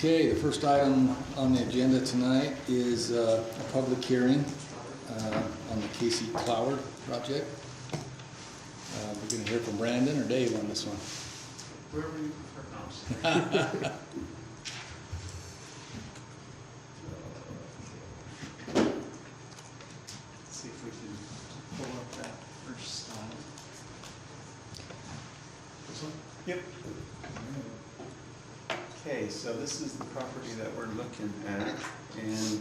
Okay, the first item on the agenda tonight is a public hearing on the Casey Clower project. We're going to hear from Brandon or Dave on this one. Whoever you prefer. No, let's see if we can pull up that first slide. This one? Yep. Okay, so this is the property that we're looking at, and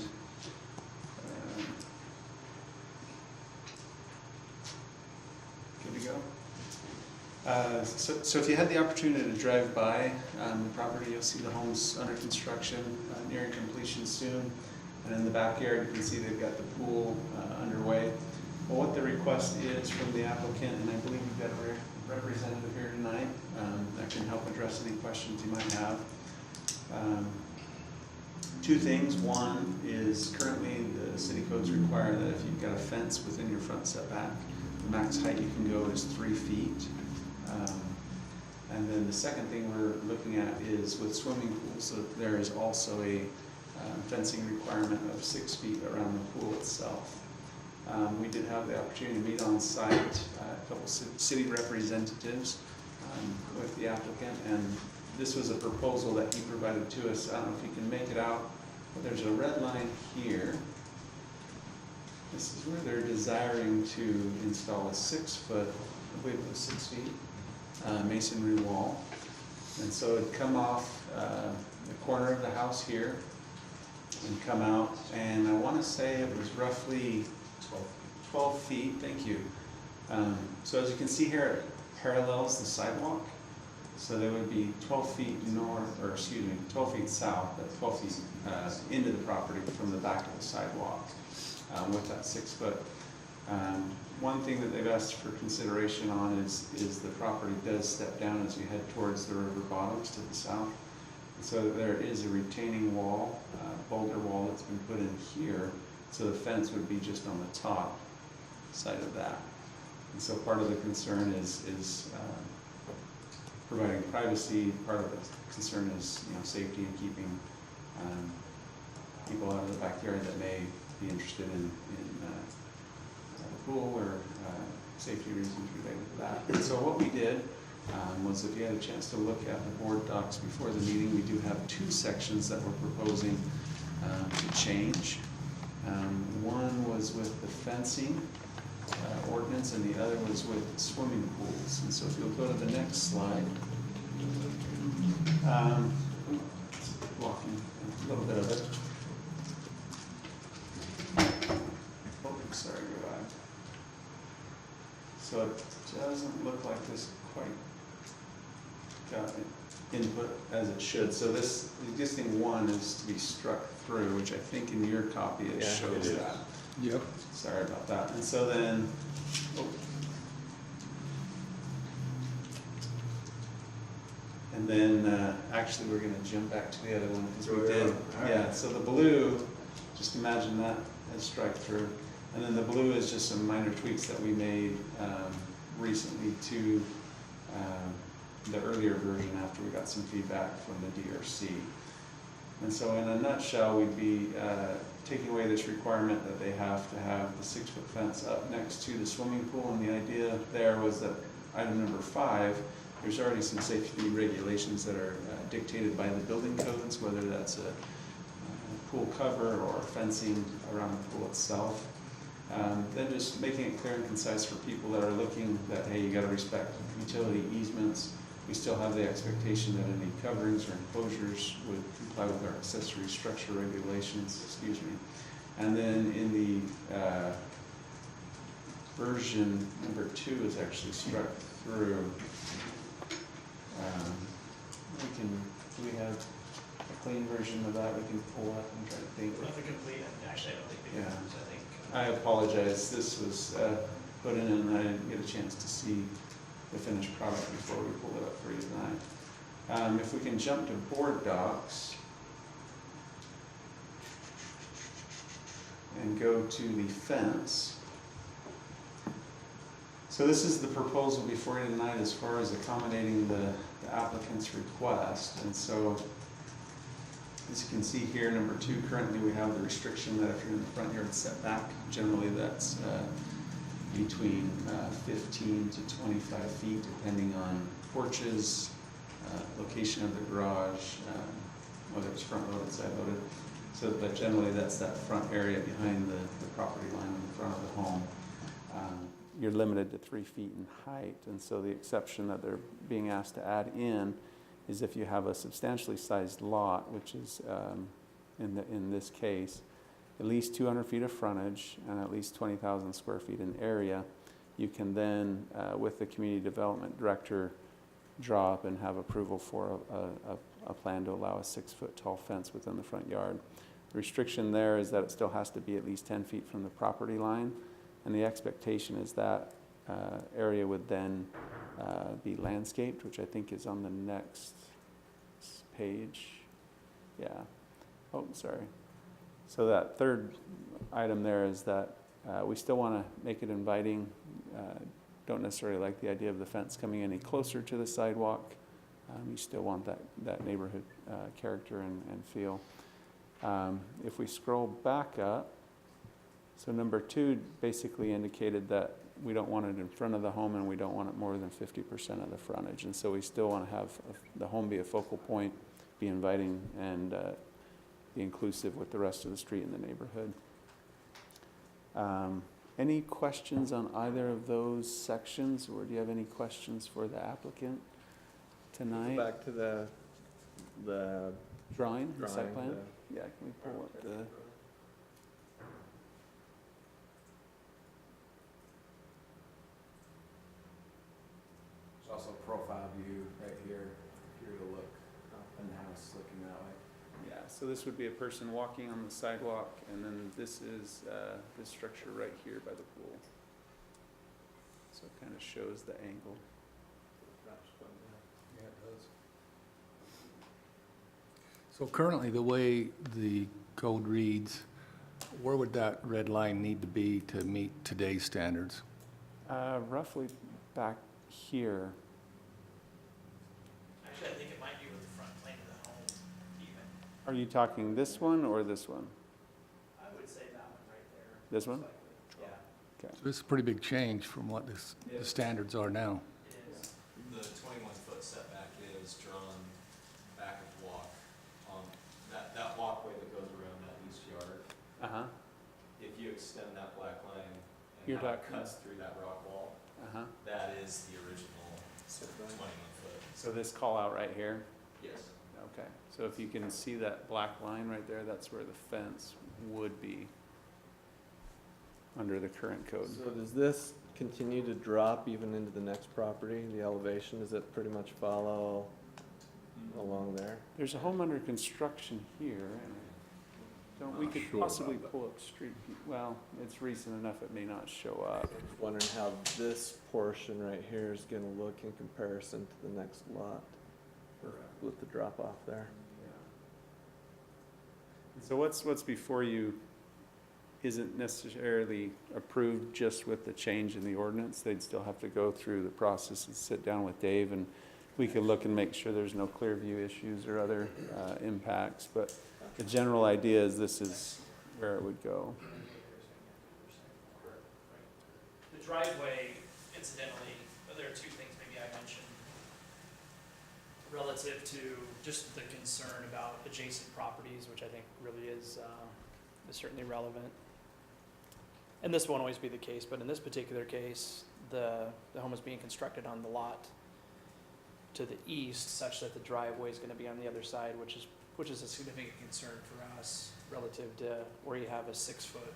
good to go. So if you had the opportunity to drive by the property, you'll see the homes under construction, nearing completion soon. And in the backyard, you can see they've got the pool underway. Well, what the request is from the applicant, and I believe we've got a representative here tonight that can help address any questions you might have. Two things. One is currently the city codes require that if you've got a fence within your front setback, the max height you can go is 3 feet. And then the second thing we're looking at is with swimming pools, so there is also a fencing requirement of 6 feet around the pool itself. We did have the opportunity to meet on site, a couple city representatives with the applicant, and this was a proposal that he provided to us. I don't know if you can make it out, but there's a red line here. This is where they're desiring to install a 6 foot, I believe it was 6 feet, masonry wall. And so it'd come off the corner of the house here and come out, and I want to say it was roughly 12 feet, thank you. So as you can see here, it parallels the sidewalk. So there would be 12 feet north, or excuse me, 12 feet south, but 12 feet into the property from the back of the sidewalk with that 6 foot. One thing that they've asked for consideration on is the property does step down as you head towards the river bottoms to the south. So there is a retaining wall, boulder wall that's been put in here, so the fence would be just on the top side of that. And so part of the concern is providing privacy. Part of the concern is, safety and keeping people out of the backyard that may be interested in the pool or safety reasons related to that. And so what we did was, if you had a chance to look at the board docs before the meeting, we do have 2 sections that we're proposing to change. One was with the fencing ordinance, and the other was with swimming pools. And so if you'll go to the next slide, walking a little bit of it. Oh, sorry, go back. So it doesn't look like this quite got input as it should. So this existing one is to be struck through, which I think in your copy it shows that. Yep. Sorry about that. And so then, actually we're going to jump back to the other one because we did. Yeah, so the blue, just imagine that as strike through. And then the blue is just some minor tweaks that we made recently to the earlier version after we got some feedback from the DRC. And so in a nutshell, we'd be taking away this requirement that they have to have the 6 foot fence up next to the swimming pool. And the idea there was that item number 5, there's already some safety regulations that are dictated by the building codes, whether that's a pool cover or fencing around the pool itself. Then just making it clear and concise for people that are looking that, hey, you got to respect utility easements. We still have the expectation that any coverings or enclosures would comply with our accessory structure regulations, excuse me. And then in the version number 2 is actually struck through. Do we have a clean version of that we can pull up and try to think? Not the complete, actually I don't think we Yeah. do, so I think. I apologize, this was put in and I didn't get a chance to see the finished product before we pulled it up for you tonight. If we can jump to board docs and go to the fence. So this is the proposal before you tonight as far as accommodating the applicant's request. And so As you can see here, number 2, currently we have the restriction that if you're in the front yard setback, generally that's between 15 to 25 feet, depending on porches, location of the garage, whether it's front loaded, side loaded. So, but generally that's that front area behind the property line in the front of the home. You're limited to 3 feet in height, and so the exception that they're being asked to add in is if you have a substantially sized lot, which is, in this case, at least 200 feet of frontage and at least 20,000 square feet in area, you can then, with the community development director, draw up and have approval for a plan to allow a 6-foot tall fence within the front yard. The restriction there is that it still has to be at least 10 feet from the property line, and the expectation is that area would then be landscaped, which I think is on the next page. Yeah. Oh, sorry. So that third item there is that we still want to make it inviting. Don't necessarily like the idea of the fence coming any closer to the sidewalk. You still want that neighborhood character and feel. If we scroll back up, so number 2 basically indicated that we don't want it in front of the home and we don't want it more than 50% of the frontage. And so we still want to have the home be a focal point, be inviting, and be inclusive with the rest of the street and the neighborhood. Any questions on either of those sections, or do you have any questions for the applicant tonight? Go back to the Drawing, the site drawing, plan? Yeah, can we pull up the... There's also a profile view right here, if you were to look in the house looking that way. Yeah, so this would be a person walking on the sidewalk, and then this is this structure right here by the pool. So it kind of shows the angle. Yeah, it does. So currently, the way the code reads, where would that red line need to be to meet today's standards? Roughly back here. Actually, I think it might be with the front plane of the home even. Are you talking this one or this one? I would say that one right there. This one? most likely. Yeah, So this is a pretty big change from what the standards are now. it is. The 21-foot setback is drawn back of walk on that walkway that goes around that east yard. Uh-huh, If you extend that black line You're and how it talking- cuts through that rock wall, uh-huh. that is the original 21-foot. So this call out right here? Yes. Okay, so if you can see that black line right there, that's where the fence would be under the current code. So does this continue to drop even into the next property, the elevation? Does it pretty much follow along there? There's a home under construction here, and we could possibly pull up street, well, it's recent enough it may not show up. Just wondering how this portion right here is gonna look in comparison to the next lot with the drop off there. So what's before you isn't necessarily approved just with the change in the ordinance. They'd still have to go through the process and sit down with Dave, and we could look and make sure there's no clear view issues or other impacts. But the general idea is this is where it would go. The driveway, incidentally, there are two things maybe I mentioned relative to just the concern about adjacent properties, which I think really is certainly relevant. And this won't always be the case, but in this particular case, the home is being constructed on the lot to the east, such that the driveway is going to be on the other side, which is a significant concern for us relative to where you have a 6-foot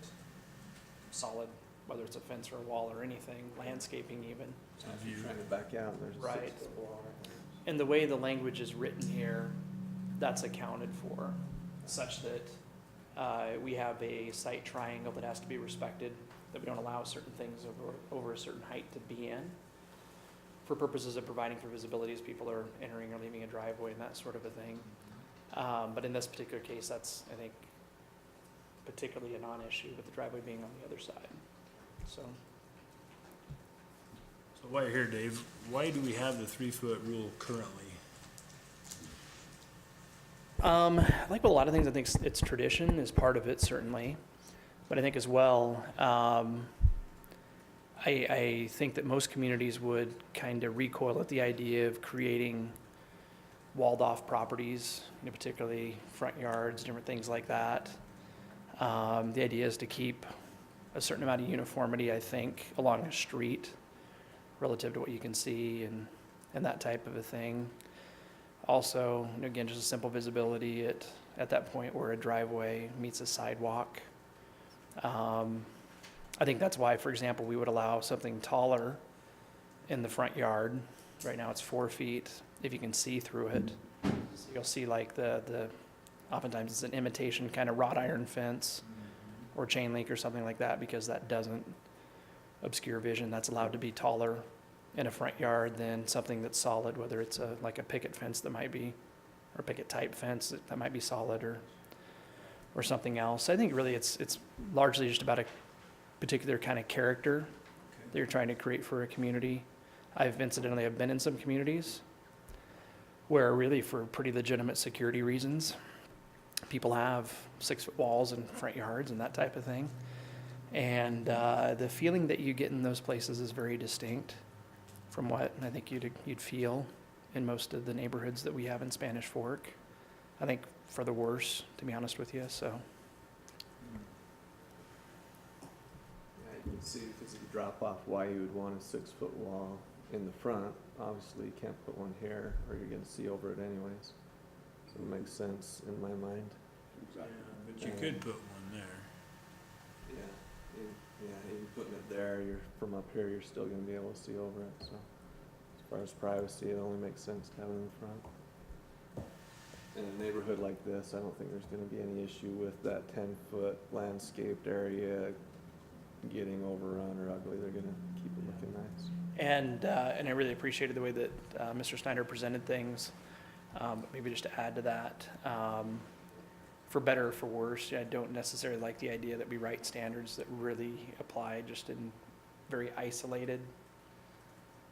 solid, whether it's a fence or a wall or anything, landscaping even. So if you're trying to back out, and there's a Right. 6-foot wall right there. And the way the language is written here, that's accounted for, such that we have a site triangle that has to be respected, that we don't allow certain things over a certain height to be in, for purposes of providing for visibility as people are entering or leaving a driveway and that sort of a thing. But in this particular case, that's, I think, particularly a non-issue, with the driveway being on the other side. So, So while you're here, Dave, why do we have the 3-foot rule currently? Like with a lot of things, I think it's tradition is part of it, certainly. But I think as well, I think that most communities would kind of recoil at the idea of creating walled-off properties, particularly front yards, different things like that. The idea is to keep a certain amount of uniformity, I think, along a street relative to what you can see and that type of a thing. Also, again, just a simple visibility at that point where a driveway meets a sidewalk. I think that's why, for example, we would allow something taller in the front yard. Right now it's 4 feet, if you can see through it. So you'll see like oftentimes it's an imitation kind of wrought iron fence or chain link or something like that, because that doesn't obscure vision. That's allowed to be taller in a front yard than something that's solid, whether it's like a picket fence that might be, or picket type fence that might be solid or something else. I think really it's largely just about a particular kind of character that you're trying to create for a community. I've been in some communities where really for pretty legitimate security reasons, people have 6-foot walls and front yards and that type of thing. And the feeling that you get in those places is very distinct from what I think you'd feel in most of the neighborhoods that we have in Spanish Fork. I think for the worse, to be honest with you, so. Yeah, you can see because of the drop off why you would want a 6-foot wall in the front. Obviously, you can't put one here or you're gonna see over it anyways. So it makes sense in my mind. Yeah, but you could put one there. Yeah, even putting it there, from up here, you're still gonna be able to see over it, so. As far as privacy, it only makes sense to have it in the front. In a neighborhood like this, I don't think there's gonna be any issue with that 10-foot landscaped area getting overrun or ugly. They're gonna keep it looking nice. And I really appreciated the way that Mr. Snyder presented things. Maybe just to add to that, for better or for worse, I don't necessarily like the idea that we write standards that really apply just in very isolated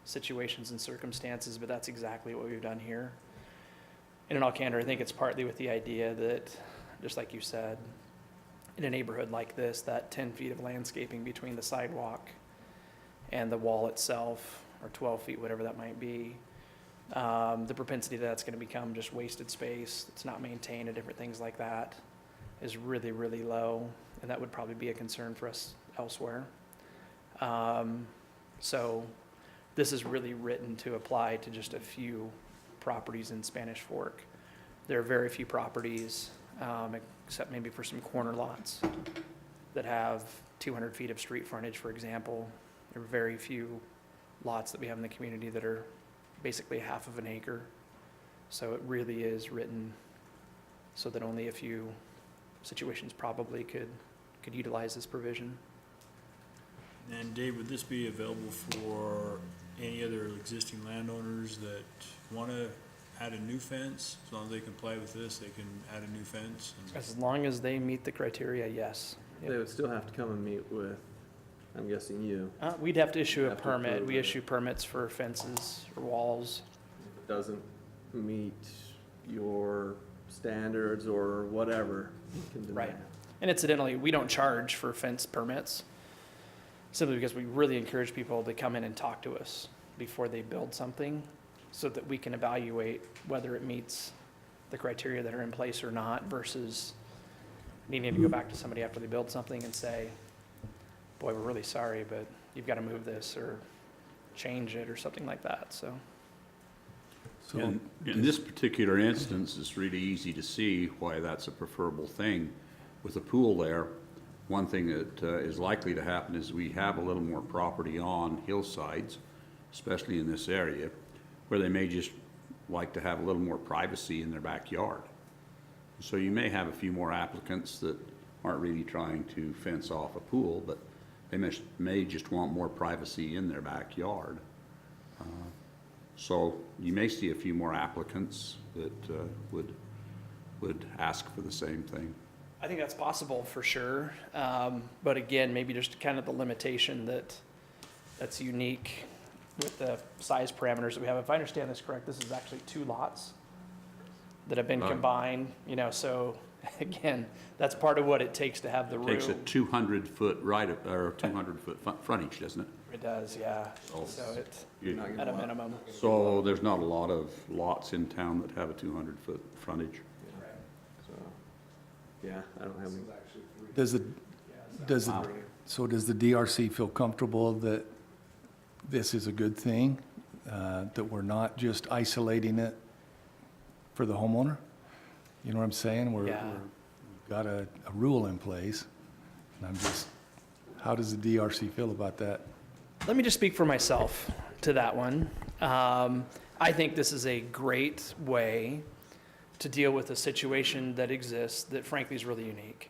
situations and circumstances, but that's exactly what we've done here. And in all candor, I think it's partly with the idea that, just like you said, in a neighborhood like this, that 10 feet of landscaping between the sidewalk and the wall itself, or 12 feet, whatever that might be, the propensity that's going to become just wasted space, it's not maintained, and different things like that is really, really low, and that would probably be a concern for us elsewhere. So this is really written to apply to just a few properties in Spanish Fork. There are very few properties, except maybe for some corner lots, that have 200 feet of street frontage, for example. There are very few lots that we have in the community that are basically half of an acre. So it really is written so that only a few situations probably could utilize this provision. And Dave, would this be available for any other existing landowners that want to add a new fence? As long as they comply with this, they can add a new fence? As long as they meet the criteria, yes. Yep. They would still have to come and meet with, I'm guessing you. We'd have to issue a Have to permit. approve We it. issue permits for fences or walls. If it doesn't meet your standards or whatever, you can deny Right. it. And incidentally, we don't charge for fence permits, simply because we really encourage people to come in and talk to us before they build something, so that we can evaluate whether it meets the criteria that are in place or not, versus needing to go back to somebody after they build something and say, boy, we're really sorry, but you've got to move this or change it or something like that, so. So in this particular instance, it's really easy to see why that's a preferable thing. With a pool there, one thing that is likely to happen is we have a little more property on hillsides, especially in this area, where they may just like to have a little more privacy in their backyard. So you may have a few more applicants that aren't really trying to fence off a pool, but they may just want more privacy in their backyard. So you may see a few more applicants that would ask for the same thing. I think that's possible for sure. But again, maybe just kind of the limitation that's unique with the size parameters that we have. If I understand this correct, this is actually 2 lots. that have been Right. combined, you know, so again, that's part of what it takes to have the room. Takes a 200-foot right, or 200-foot frontage, doesn't it? It does, yeah. Oh. So it's You- at a minimum. So there's not a lot of lots in town that have a 200-foot frontage. So, yeah, I don't have any. Does the DRC feel comfortable that this is a good thing? That we're not just isolating it for the homeowner? You know what I'm saying? We've got a rule in place, and I'm just, how does the DRC feel about that? Let me just speak for myself to that one. I think this is a great way to deal with a situation that exists that frankly is really unique.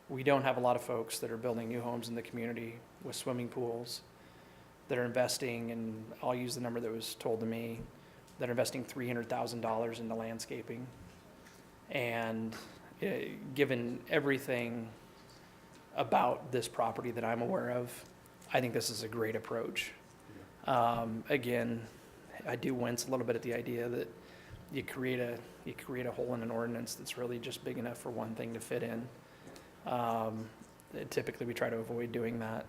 We don't have a lot of folks that are building new homes in the community with swimming pools, that are investing, and I'll use the number that was told to me, that are investing $300,000 into landscaping. And given everything about this property that I'm aware of, I think this is a great approach. Again, I do wince a little bit at the idea that you create a hole in an ordinance that's really just big enough for one thing to fit in. Typically, we try to avoid doing that.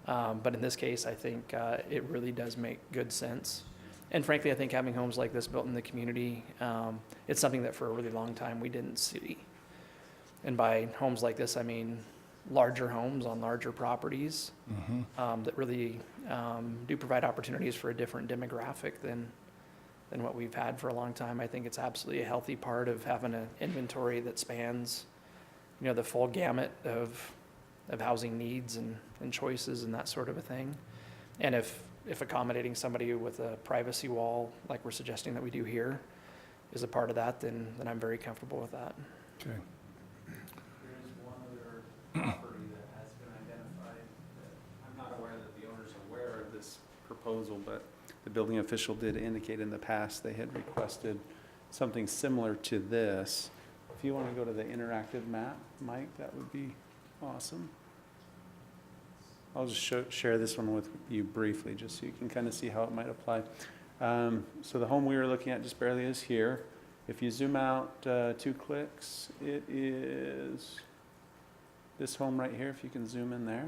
But in this case, I think it really does make good sense. And frankly, I think having homes like this built in the community, it's something that for a really long time we didn't see. And by homes like this, I mean larger homes on larger properties that really do provide opportunities for a different demographic than what we've had for a long time. I think it's absolutely a healthy part of having an inventory that spans, you know, the full gamut of housing needs and choices and that sort of a thing. And if accommodating somebody with a privacy wall, like we're suggesting that we do here, is a part of that, then I'm very comfortable with that. Okay. There is one other property that has been identified that I'm not aware that the owner's aware of this proposal, but the building official did indicate in the past they had requested something similar to this. If you want to go to the interactive map, Mike, that would be awesome. I'll just share this one with you briefly, just so you can kind of see how it might apply. So the home we were looking at just barely is here. If you zoom out 2 clicks, it is this home right here, if you can zoom in there.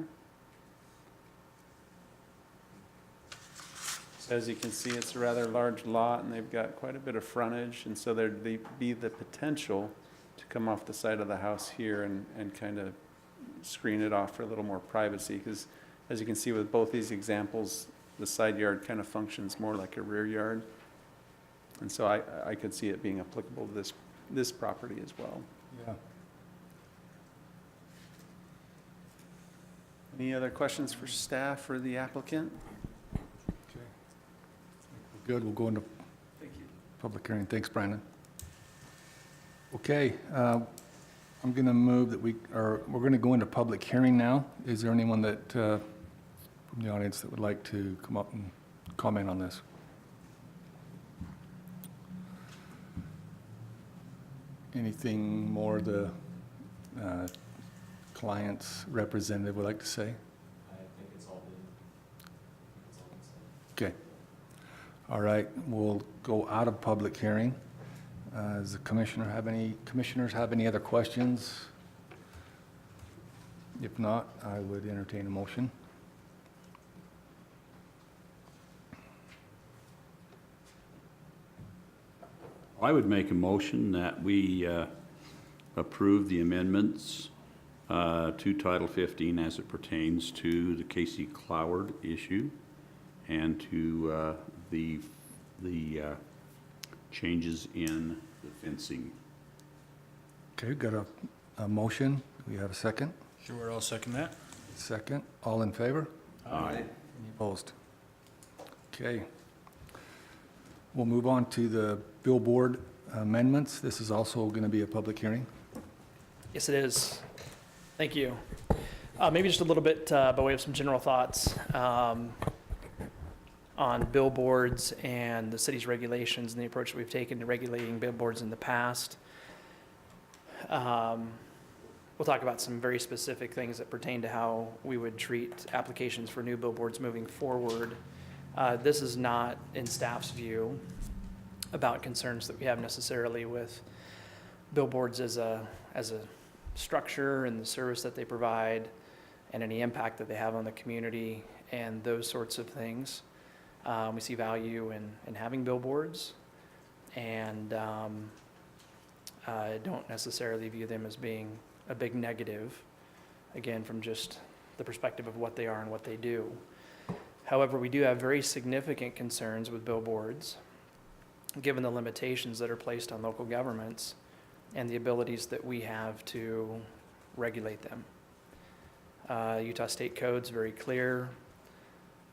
So as you can see, it's a rather large lot, and they've got quite a bit of frontage, and so there'd be the potential to come off the side of the house here and kind of screen it off for a little more privacy, because as you can see with both these examples, the side yard kind of functions more like a rear yard. And so I could see it being applicable to this property as well. Yeah. Any other questions for staff or the applicant? Okay. Good, we'll go into Thank you. public hearing. Thanks, Brandon. Okay, I'm going to move that we're going to go into public hearing now. Is there anyone that, from the audience that would like to come up and comment on this? Anything more the client's representative would like to say? I think it's all been said. Okay. All right, we'll go out of public hearing. Does the commissioners have any other questions? If not, I would entertain a motion. I would make a motion that we approve the amendments to Title 15 as it pertains to the Casey Cloward issue and to the changes in the fencing. Okay, got a motion. Do we have a second? Sure, I'll second that. Second. All in favor? Aye. Any opposed? Okay. We'll move on to the billboard amendments. This is also going to be a public hearing. Yes, it is. Thank you. Maybe just a little bit by way of some general thoughts on billboards and the city's regulations and the approach that we've taken to regulating billboards in the past. We'll talk about some very specific things that pertain to how we would treat applications for new billboards moving forward. This is not, in staff's view, about concerns that we have necessarily with billboards as a structure and the service that they provide and any impact that they have on the community and those sorts of things. We see value in having billboards, and I don't necessarily view them as being a big negative, again, from just the perspective of what they are and what they do. However, we do have very significant concerns with billboards, given the limitations that are placed on local governments and the abilities that we have to regulate them. Utah State Code's very clear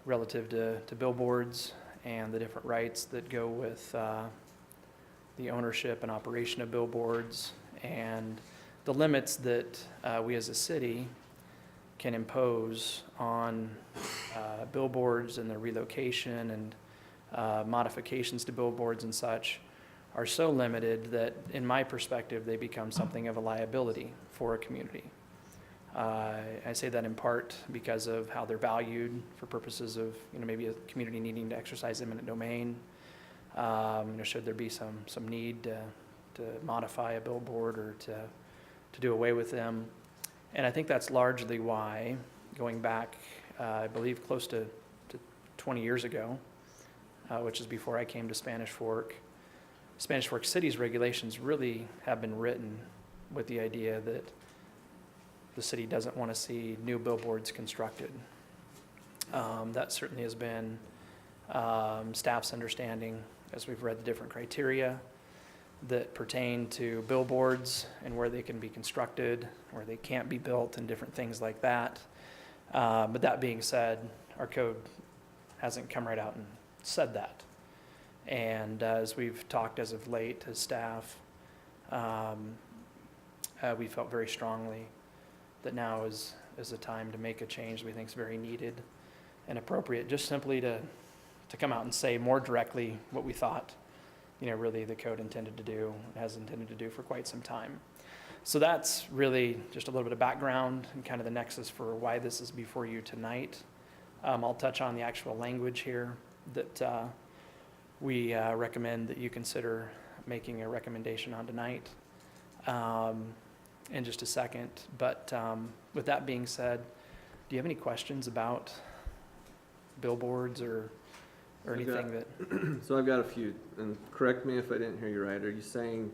relative to billboards and the different rights that go with the ownership and operation of billboards, and the limits that we as a city can impose on billboards and their relocation and modifications to billboards and such are so limited that, in my perspective, they become something of a liability for a community. I say that in part because of how they're valued for purposes of, maybe a community needing to exercise eminent domain. Should there be some need to modify a billboard or to do away with them. And I think that's largely why, going back, I believe, close to 20 years ago, which is before I came to Spanish Fork City's regulations really have been written with the idea that the city doesn't want to see new billboards constructed. That certainly has been staff's understanding as we've read the different criteria that pertain to billboards and where they can be constructed, where they can't be built, and different things like that. But that being said, our code hasn't come right out and said that. And as we've talked as of late as staff, we felt very strongly that now is a time to make a change we think is very needed and appropriate, just simply to come out and say more directly what we thought, really the code intended to do, has intended to do for quite some time. So that's really just a little bit of background and kind of the nexus for why this is before you tonight. I'll touch on the actual language here that we recommend that you consider making a recommendation on tonight in just a second. But with that being said, do you have any questions about billboards or anything that? So I've got a few, and correct me if I didn't hear you right. Are you saying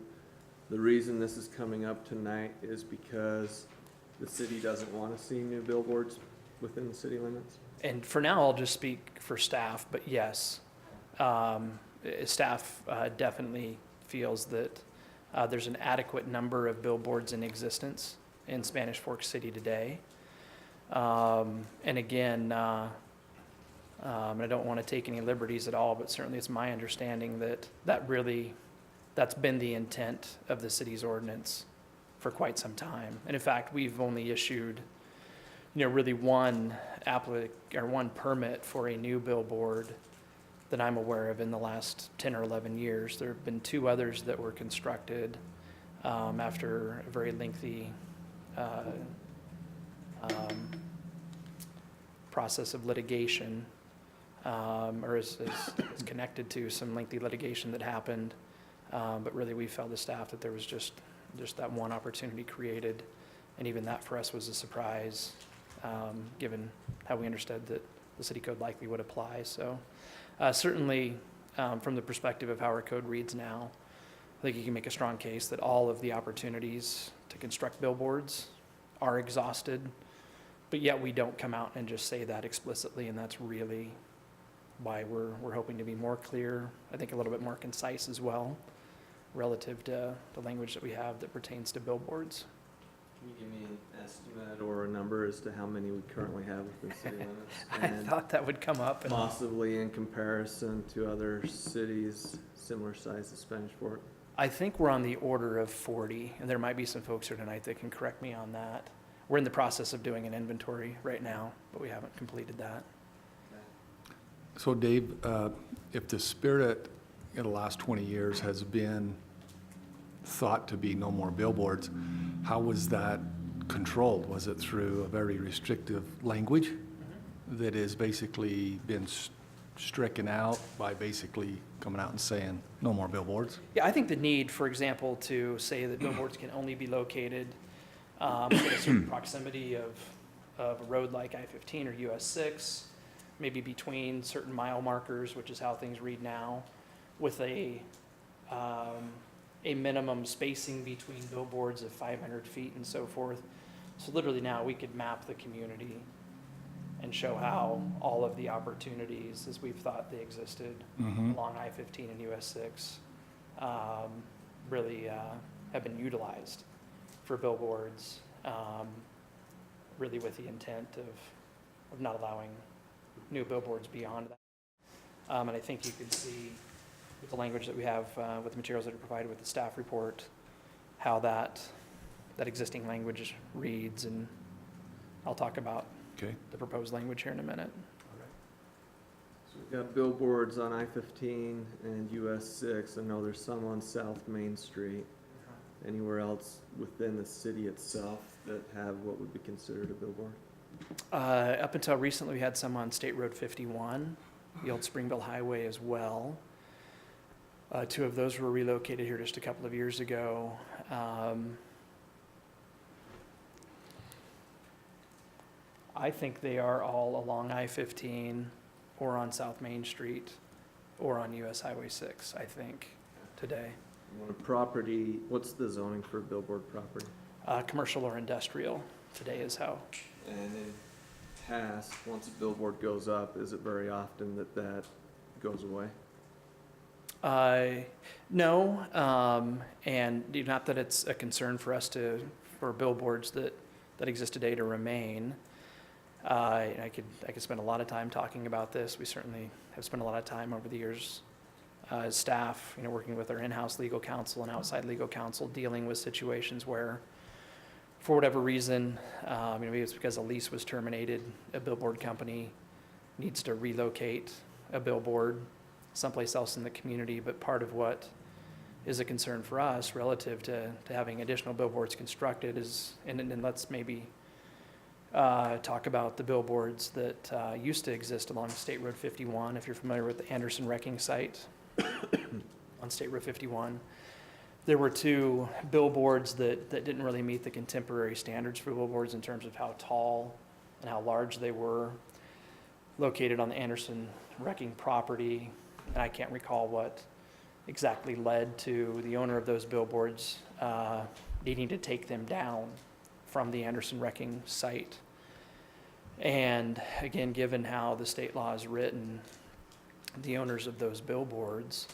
the reason this is coming up tonight is because the city doesn't want to see new billboards within the city limits? And for now, I'll just speak for staff, but yes, staff definitely feels that there's an adequate number of billboards in existence in Spanish Fork City today. And again, I don't want to take any liberties at all, but certainly it's my understanding that that's been the intent of the city's ordinance for quite some time. And in fact, we've only issued, really one permit for a new billboard that I'm aware of in the last 10 or 11 years. There have been 2 others that were constructed after a very lengthy process of litigation, or is connected to some lengthy litigation that happened. But really, we felt as staff that there was just that one opportunity created, and even that for us was a surprise, given how we understood that the city code likely would apply. So certainly, from the perspective of how our code reads now, I think you can make a strong case that all of the opportunities to construct billboards are exhausted, but yet we don't come out and just say that explicitly, and that's really why we're hoping to be more clear, I think a little bit more concise as well, relative to the language that we have that pertains to billboards. Can you give me an estimate or a number as to how many we currently have within city limits? I thought that would come up. Possibly in comparison to other cities similar size to Spanish Fork? I think we're on the order of 40, and there might be some folks here tonight that can correct me on that. We're in the process of doing an inventory right now, but we haven't completed that. So Dave, if the spirit in the last 20 years has been thought to be no more billboards, how was that controlled? Was it through a very restrictive language that has basically been stricken out by basically coming out and saying, no more billboards? Yeah, I think the need, for example, to say that billboards can only be located within a certain proximity of a road like I-15 or US 6, maybe between certain mile markers, which is how things read now, with a minimum spacing between billboards of 500 feet and so forth. So literally now we could map the community and show how all of the opportunities, as we've thought they existed along I-15 and US 6, really have been utilized for billboards, really with the intent of not allowing new billboards beyond that. And I think you could see with the language that we have, with the materials that are provided with the staff report, how that existing language reads, and I'll talk about Okay. the proposed language here in a minute. So we've got billboards on I-15 and US 6. I know there's some on South Main Street. Anywhere else within the city itself that have what would be considered a billboard? Up until recently, we had some on State Road 51, the old Springville Highway as well. 2 of those were relocated here just a couple of years ago. I think they are all along I-15 or on South Main Street or on US Highway 6, I think, today. When a property, what's the zoning for a billboard property? Commercial or industrial today is how. And in past, once a billboard goes up, is it very often that that goes away? No, and not that it's a concern for us for billboards that exist today to remain. I could spend a lot of time talking about this. We certainly have spent a lot of time over the years as staff, working with our in-house legal counsel and outside legal counsel, dealing with situations where, for whatever reason, maybe it's because a lease was terminated, a billboard company needs to relocate a billboard someplace else in the community. But part of what is a concern for us relative to having additional billboards constructed is, and let's maybe talk about the billboards that used to exist along State Road 51. If you're familiar with the Anderson wrecking site on State Road 51, there were 2 billboards that didn't really meet the contemporary standards for billboards in terms of how tall and how large they were, located on the Anderson wrecking property. And I can't recall what exactly led to the owner of those billboards needing to take them down from the Anderson wrecking site. And again, given how the state law is written, the owners of those billboards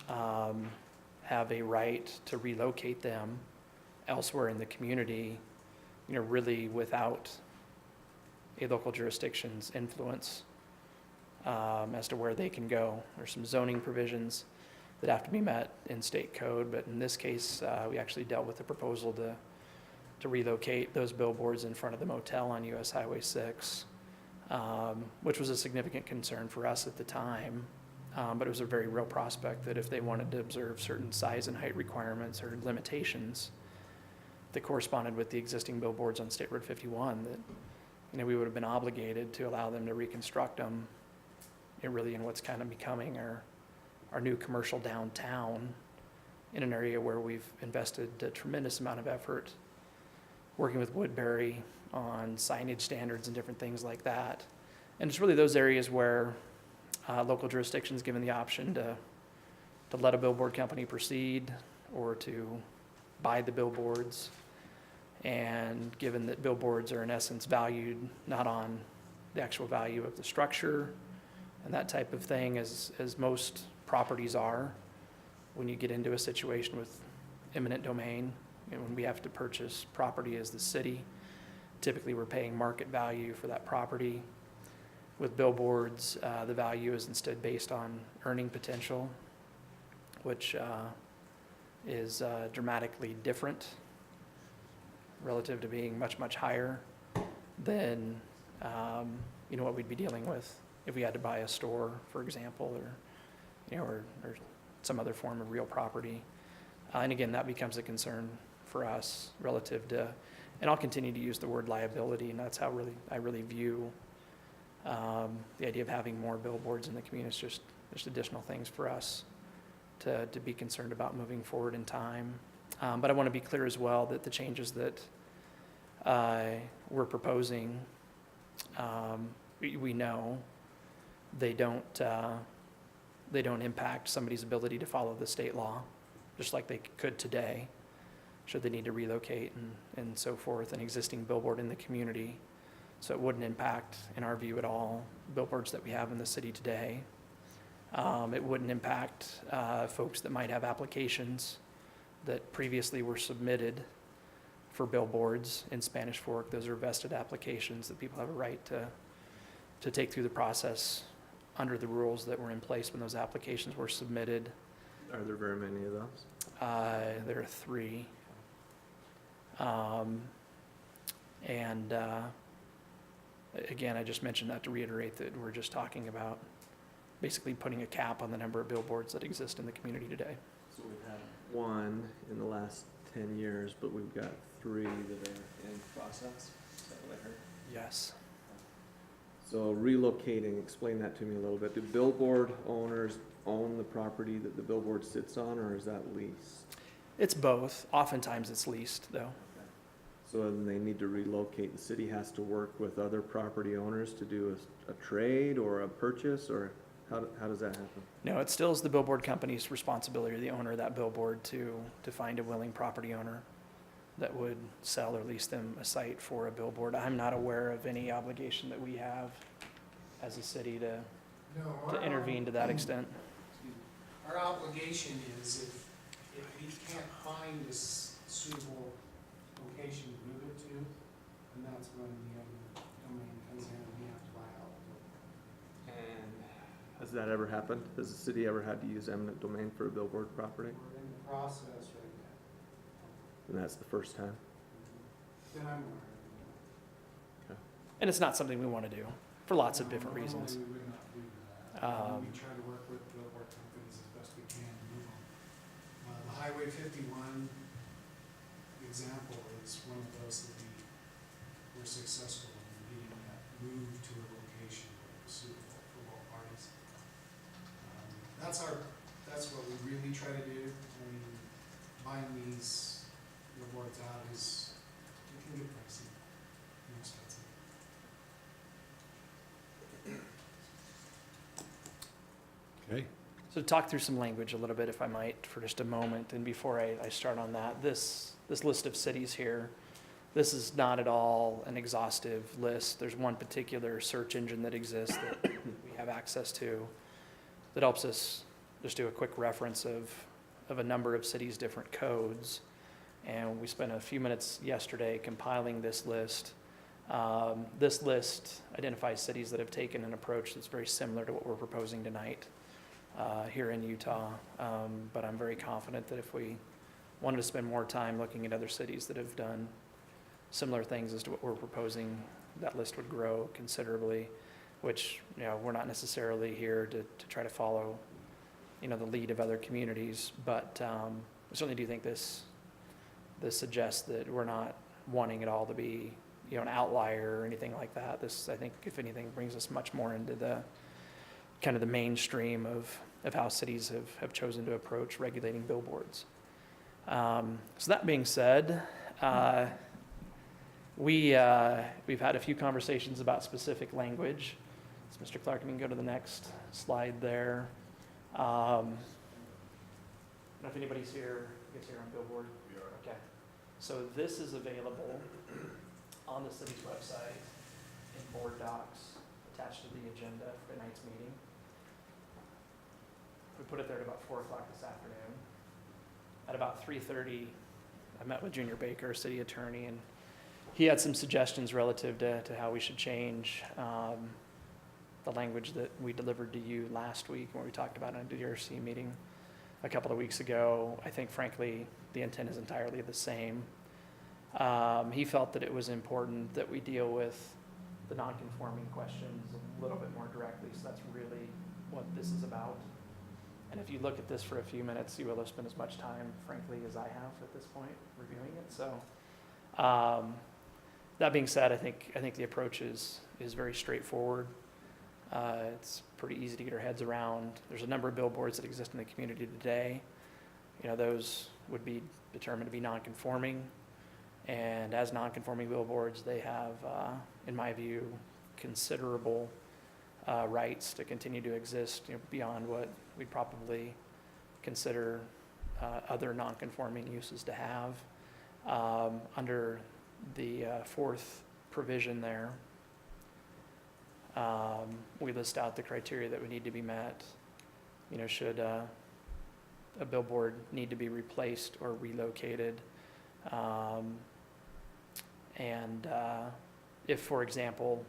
have a right to relocate them elsewhere in the community, really without a local jurisdiction's influence as to where they can go. There's some zoning provisions that have to be met in state code, but in this case, we actually dealt with a proposal to relocate those billboards in front of the motel on US Highway 6, which was a significant concern for us at the time. But it was a very real prospect that if they wanted to observe certain size and height requirements or limitations that corresponded with the existing billboards on State Road 51, that we would have been obligated to allow them to reconstruct them, really in what's kind of becoming our new commercial downtown, in an area where we've invested a tremendous amount of effort working with Woodbury on signage standards and different things like that. And it's really those areas where local jurisdictions given the option to let a billboard company proceed or to buy the billboards. And given that billboards are in essence valued not on the actual value of the structure and that type of thing, as most properties are, when you get into a situation with eminent domain, when we have to purchase property as the city, typically we're paying market value for that property. With billboards, the value is instead based on earning potential, which is dramatically different relative to being much, much higher than what we'd be dealing with if we had to buy a store, for example, or some other form of real property. And again, that becomes a concern for us relative to, and I'll continue to use the word liability, and that's how I really view The idea of having more billboards in the community is just additional things for us to be concerned about moving forward in time. But I want to be clear as well that the changes that we're proposing, we know they don't impact somebody's ability to follow the state law, just like they could today, should they need to relocate and so forth, an existing billboard in the community. So it wouldn't impact, in our view at all, billboards that we have in the city today. It wouldn't impact folks that might have applications that previously were submitted for billboards in Spanish Fork. Those are vested applications that people have a right to take through the process under the rules that were in place when those applications were submitted. Are there very many of those? There are 3. Again, I just mentioned that to reiterate that we're just talking about basically putting a cap on the number of billboards that exist in the community today. So we've had 1 in the last 10 years, but we've got 3 that are in process. Is that what I heard? Yes. So relocating, explain that to me a little bit. Do billboard owners own the property that the billboard sits on, or is that leased? It's both. Oftentimes it's leased, though. So then they need to relocate. The city has to work with other property owners to do a trade or a purchase, or how does that happen? No, it still is the billboard company's responsibility, or the owner of that billboard, to find a willing property owner that would sell or lease them a site for a billboard. I'm not aware of any obligation that we have as a city to intervene to that extent. Our obligation is if we can't find a suitable location to move it to, and that's when the eminent domain comes in and we have to buy out. And has that ever happened? Has the city ever had to use eminent domain for a billboard property? We're in the process right now. And that's the first time? Then I'm aware. And it's not something we want to do for lots of different reasons. Normally we would not do that. We try to work with billboard companies as best we can to move them. The Highway 51 example is one of those that we were successful in getting that moved to a location that was suitable for both parties. That's what we really try to do. I mean, buying these billboards out it can get pricey and expensive. Okay. So talk through some language a little bit, if I might, for just a moment. And before I start on that, this list of cities here, this is not at all an exhaustive list. There's one particular search engine that exists that we have access to that helps us just do a quick reference of a number of cities' different codes. And we spent a few minutes yesterday compiling this list. This list identifies cities that have taken an approach that's very similar to what we're proposing tonight here in Utah. But I'm very confident that if we wanted to spend more time looking at other cities that have done similar things as to what we're proposing, that list would grow considerably, which, we're not necessarily here to try to follow, the lead of other communities. But I certainly do think this suggests that we're not wanting it all to be, an outlier or anything like that. This, I think, if anything, brings us much more into the kind of the mainstream of how cities have chosen to approach regulating billboards. So that being said, we've had a few conversations about specific language. So Mr. Clark, you can go to the next slide there. I don't know if anybody's here on Billboard. We are. Okay. So this is available on the city's website in board docs attached to the agenda for tonight's meeting. We put it there at about 4 o'clock this afternoon. At about 3:30, I met with Junior Baker, city attorney, and he had some suggestions relative to how we should change the language that we delivered to you last week when we talked about it in the DRC meeting a couple of weeks ago. I think, frankly, the intent is entirely the same. He felt that it was important that we deal with the non-conforming questions a little bit more directly, so that's really what this is about. And if you look at this for a few minutes, you will have spent as much time, frankly, as I have at this point reviewing it. So that being said, I think the approach is very straightforward. It's pretty easy to get our heads around. There's a number of billboards that exist in the community today. You know, those would be determined to be non-conforming. And as non-conforming billboards, they have, in my view, considerable rights to continue to exist, you know, beyond what we'd probably consider other non-conforming uses to have. Under the fourth provision there, we list out the criteria that would need to be met. You know, should a billboard need to be replaced or relocated? And if, for example,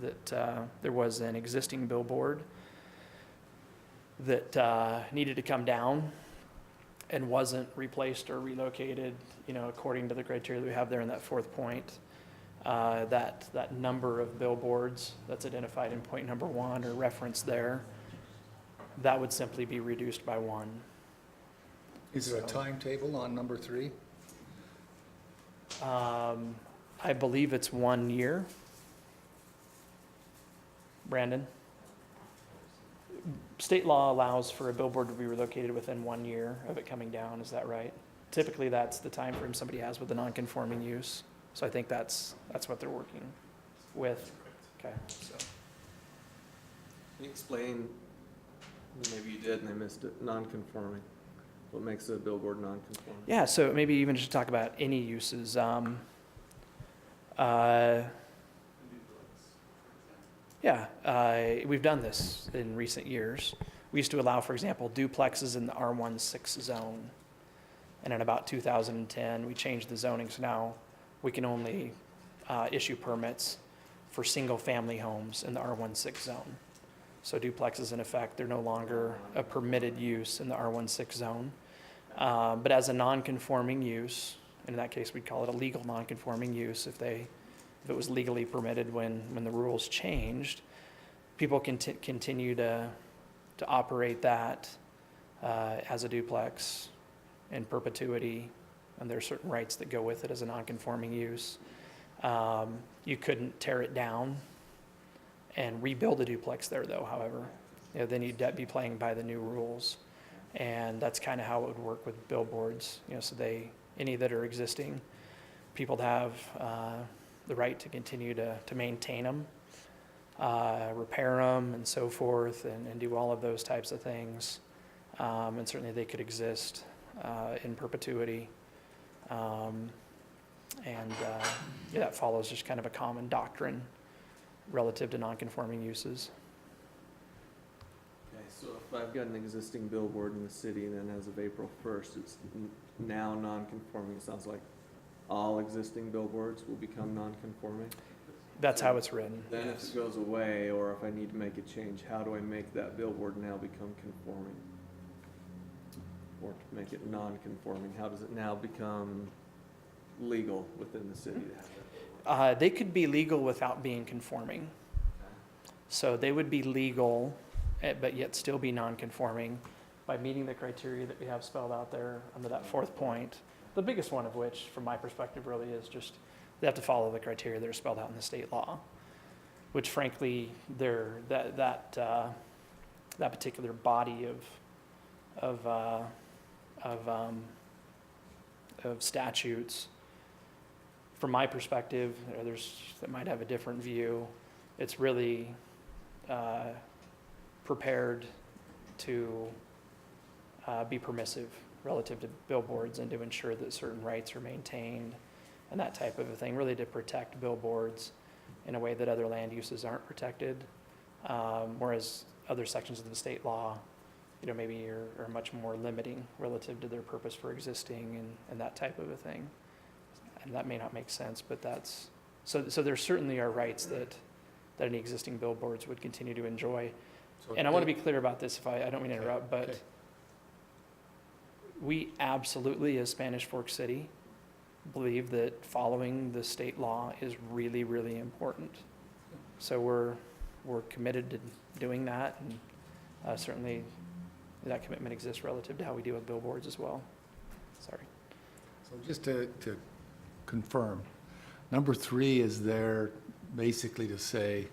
that there was an existing billboard that needed to come down and wasn't replaced or relocated, you know, according to the criteria that we have there in that fourth point, that number of billboards that's identified in point number 1 or referenced there, that would simply be reduced by 1. Is there a timetable on number 3? I believe it's 1 year. Brandon? State law allows for a billboard to be relocated within 1 year of it coming down, is that right? Typically, that's the time frame somebody has with a non-conforming use. So I think that's what they're working with. Okay, so. Can you explain, maybe you did and I missed it, non-conforming? What makes a billboard non-conforming? Yeah, so maybe even just talk about any uses. We've done this in recent years. We used to allow, for example, duplexes in the R16 zone. And in about 2010, we changed the zoning, so now we can only issue permits for single-family homes in the R16 zone. So duplexes, in effect, they're no longer a permitted use in the R16 zone. But as a non-conforming use, in that case, we'd call it a legal non-conforming use if it was legally permitted when the rules changed, people can continue to operate that as a duplex in perpetuity, and there are certain rights that go with it as a non-conforming use. You couldn't tear it down and rebuild a duplex there, though, however. You know, then you'd be playing by the new rules. And that's kind of how it would work with billboards. You know, so any that are existing, people have the right to continue to maintain them, repair them, and so forth, and do all of those types of things. And certainly they could exist in perpetuity. That follows just kind of a common doctrine relative to non-conforming uses. Okay, so if I've got an existing billboard in the city and then as of April 1st, it's now non-conforming, it sounds like all existing billboards will become non-conforming? That's how it's written. Then if it goes away, or if I need to make a change, how do I make that billboard now become conforming? Or to make it non-conforming, how does it now become legal within the city to have that? They could be legal without being conforming. So they would be legal, but yet still be non-conforming by meeting the criteria that we have spelled out there under that fourth point. The biggest one of which, from my perspective, really is just they have to follow the criteria that are spelled out in the state law, which frankly, that particular body of statutes, from my perspective, others that might have a different view, it's really prepared to be permissive relative to billboards and to ensure that certain rights are maintained and that type of a thing, really to protect billboards in a way that other land uses aren't protected, whereas other sections of the state law, you know, maybe are much more limiting relative to their purpose for existing and that type of a thing. And that may not make sense, but that's, so there certainly are rights that any existing billboards would continue to enjoy. And I want to be clear about this, if I don't mean to interrupt, but okay. We absolutely, as Spanish Fork City, believe that following the state law is really, really important. So we're committed to doing that, and certainly that commitment exists relative to how we deal with billboards as well. Sorry. So just to confirm, number 3 is there basically to say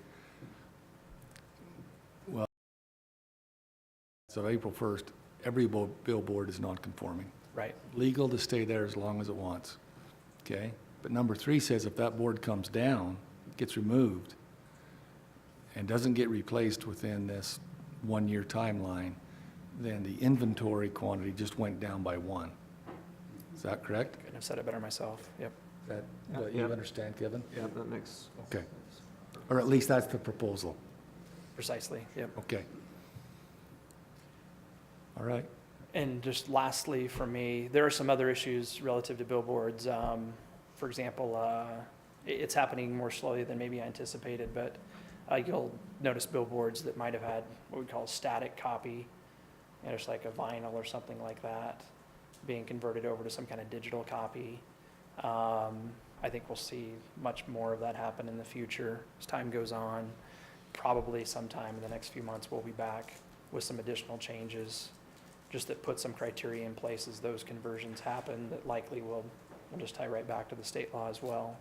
So April 1st, every billboard is non-conforming. Right. Legal to stay there as long as it wants, okay? But number 3 says if that board comes down, gets removed, and doesn't get replaced within this 1-year timeline, then the inventory quantity just went down by 1. Is that correct? Couldn't have said it better myself. Yep. That, you Yep. understand, Kevin? Yeah, that makes. Okay. Or at least that's the proposal. Precisely. Yep. Okay. All right. And just lastly, for me, there are some other issues relative to billboards. For example, it's happening more slowly than maybe anticipated, but you'll notice billboards that might have had what we call a static copy, just like a vinyl or something like that, being converted over to some kind of digital copy. I think we'll see much more of that happen in the future as time goes on. Probably sometime in the next few months, we'll be back with some additional changes, just that put some criteria in place as those conversions happen that likely will just tie right back to the state law as well.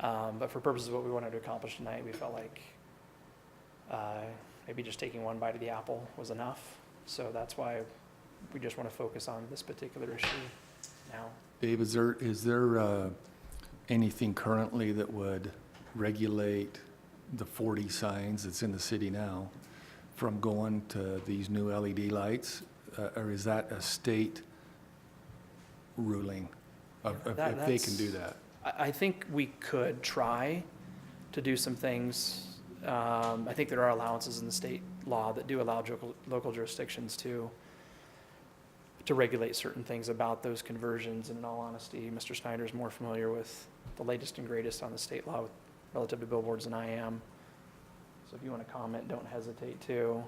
But for purposes of what we wanted to accomplish tonight, we felt like maybe just taking one bite of the apple was enough. So that's why we just want to focus on this particular issue now. Dave, is there anything currently that would regulate the 40 signs that's in the city now from going to these new LED lights? Or is that a state ruling if they can do that? I think we could try to do some things. I think there are allowances in the state law that do allow local jurisdictions to regulate certain things about those conversions. And in all honesty, Mr. Snyder is more familiar with the latest and greatest on the state law relative to billboards than I am. So if you want to comment, don't hesitate to.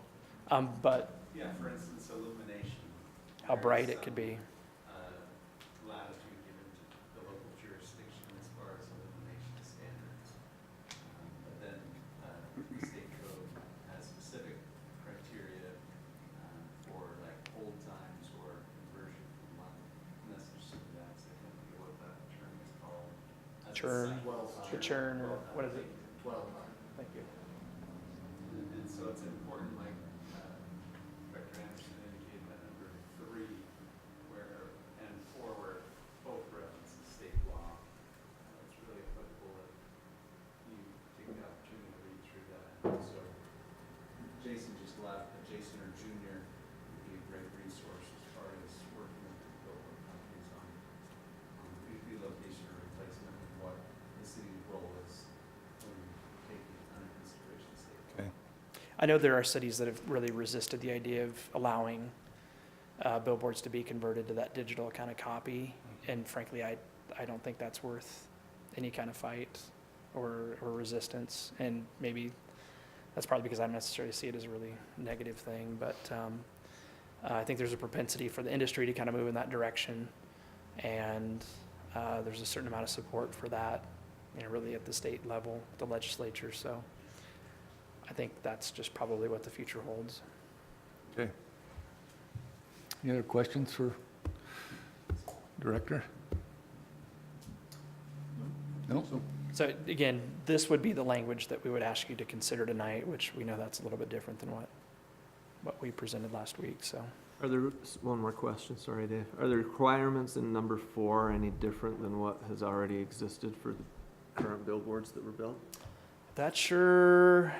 But Yeah, for instance, illumination. how bright it could be. Latitude given to the local jurisdiction as far as illumination standards. But then, the state code has specific criteria, for like old times or conversion from one message to the next. I can't think of what that term is called. As a Churn. sign. The churn, or what is it? 12. Thank you. And so it's important, like, Director Anderson indicated that number 3, and 4, where both reference the state law. It's really applicable if you take the opportunity to read through that. And so Jason just left, but Jason or Junior would be a great resource as far as working with the billboard companies on relocation or replacement and what the city's role is when taking under consideration state law. Okay. I know there are cities that have really resisted the idea of allowing billboards to be converted to that digital kind of copy. And frankly, I don't think that's worth any kind of fight or resistance. And maybe that's probably because I don't necessarily see it as a really negative thing. But I think there's a propensity for the industry to kind of move in that direction. And there's a certain amount of support for that, really at the state level, the legislature. So I think that's just probably what the future holds. Okay. Any other questions for Director? No? So again, this would be the language that we would ask you to consider tonight, which we know that's a little bit different than what we presented last week, so. Are there, one more question, sorry Dave. Are the requirements in number 4 any different than what has already existed for the current billboards that were built? That sure,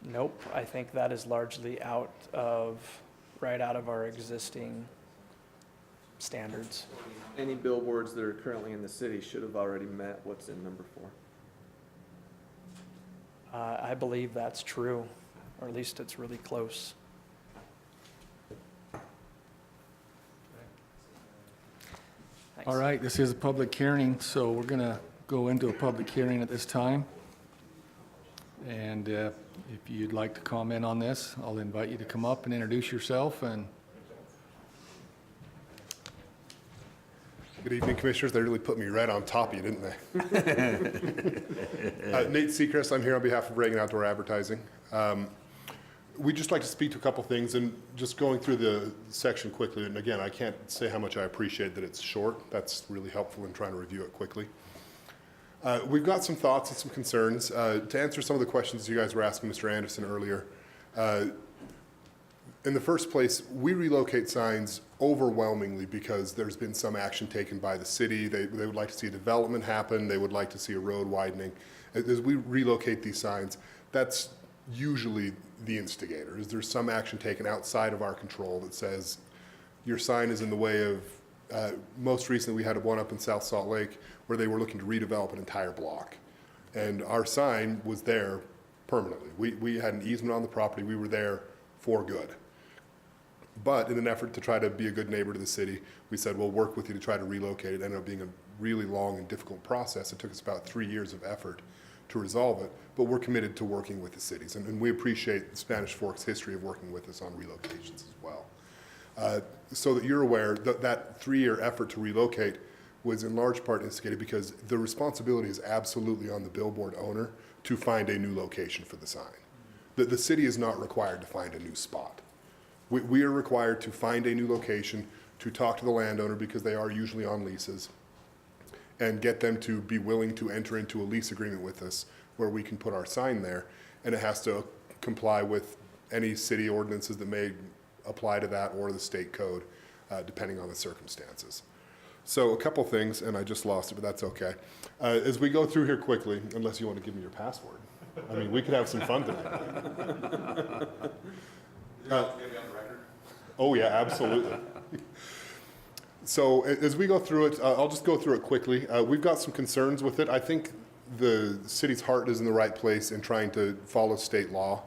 nope, I think that is largely right out of our existing standards. Any billboards that are currently in the city should have already met what's in number 4. I believe that's true, or at least it's really close. Thanks. All right, this is a public hearing, so we're going to go into a public hearing at this time. And if you'd like to comment on this, I'll invite you to come up and introduce yourself. And Good evening, Commissioners. They really put me right on top of you, didn't they? Nate Seacrest, I'm here on behalf of Reagan Outdoor Advertising. We'd just like to speak to a couple things, and just going through the section quickly. And again, I can't say how much I appreciate that it's short. That's really helpful in trying to review it quickly. We've got some thoughts and some concerns. To answer some of the questions you guys were asking Mr. Anderson earlier, in the first place, we relocate signs overwhelmingly because there's been some action taken by the city. They would like to see a development happen. They would like to see a road widening. As we relocate these signs, that's usually the instigator. Is there's some action taken outside of our control that says your sign is in the way of, most recently we had one up in South Salt Lake where they were looking to redevelop an entire block. And our sign was there permanently. We had an easement on the property. We were there for good. But in an effort to try to be a good neighbor to the city, we said, we'll work with you to try to relocate it. It ended up being a really long and difficult process. It took us about 3 years of effort to resolve it, but we're committed to working with the cities. And we appreciate Spanish Fork's history of working with us on relocations as well. So that you're aware that that 3-year effort to relocate was in large part instigated because the responsibility is absolutely on the billboard owner to find a new location for the sign. The city is not required to find a new spot. We are required to find a new location, to talk to the landowner because they are usually on leases, and get them to be willing to enter into a lease agreement with us where we can put our sign there, and it has to comply with any city ordinances that may apply to that or the state code, depending on the circumstances. So a couple things, and I just lost it, but that's okay. As we go through here quickly, unless you want to give me your password, I mean, we could have some fun today. Oh yeah, absolutely. So as we go through it, I'll just go through it quickly. We've got some concerns with it. I think the city's heart is in the right place in trying to follow state law.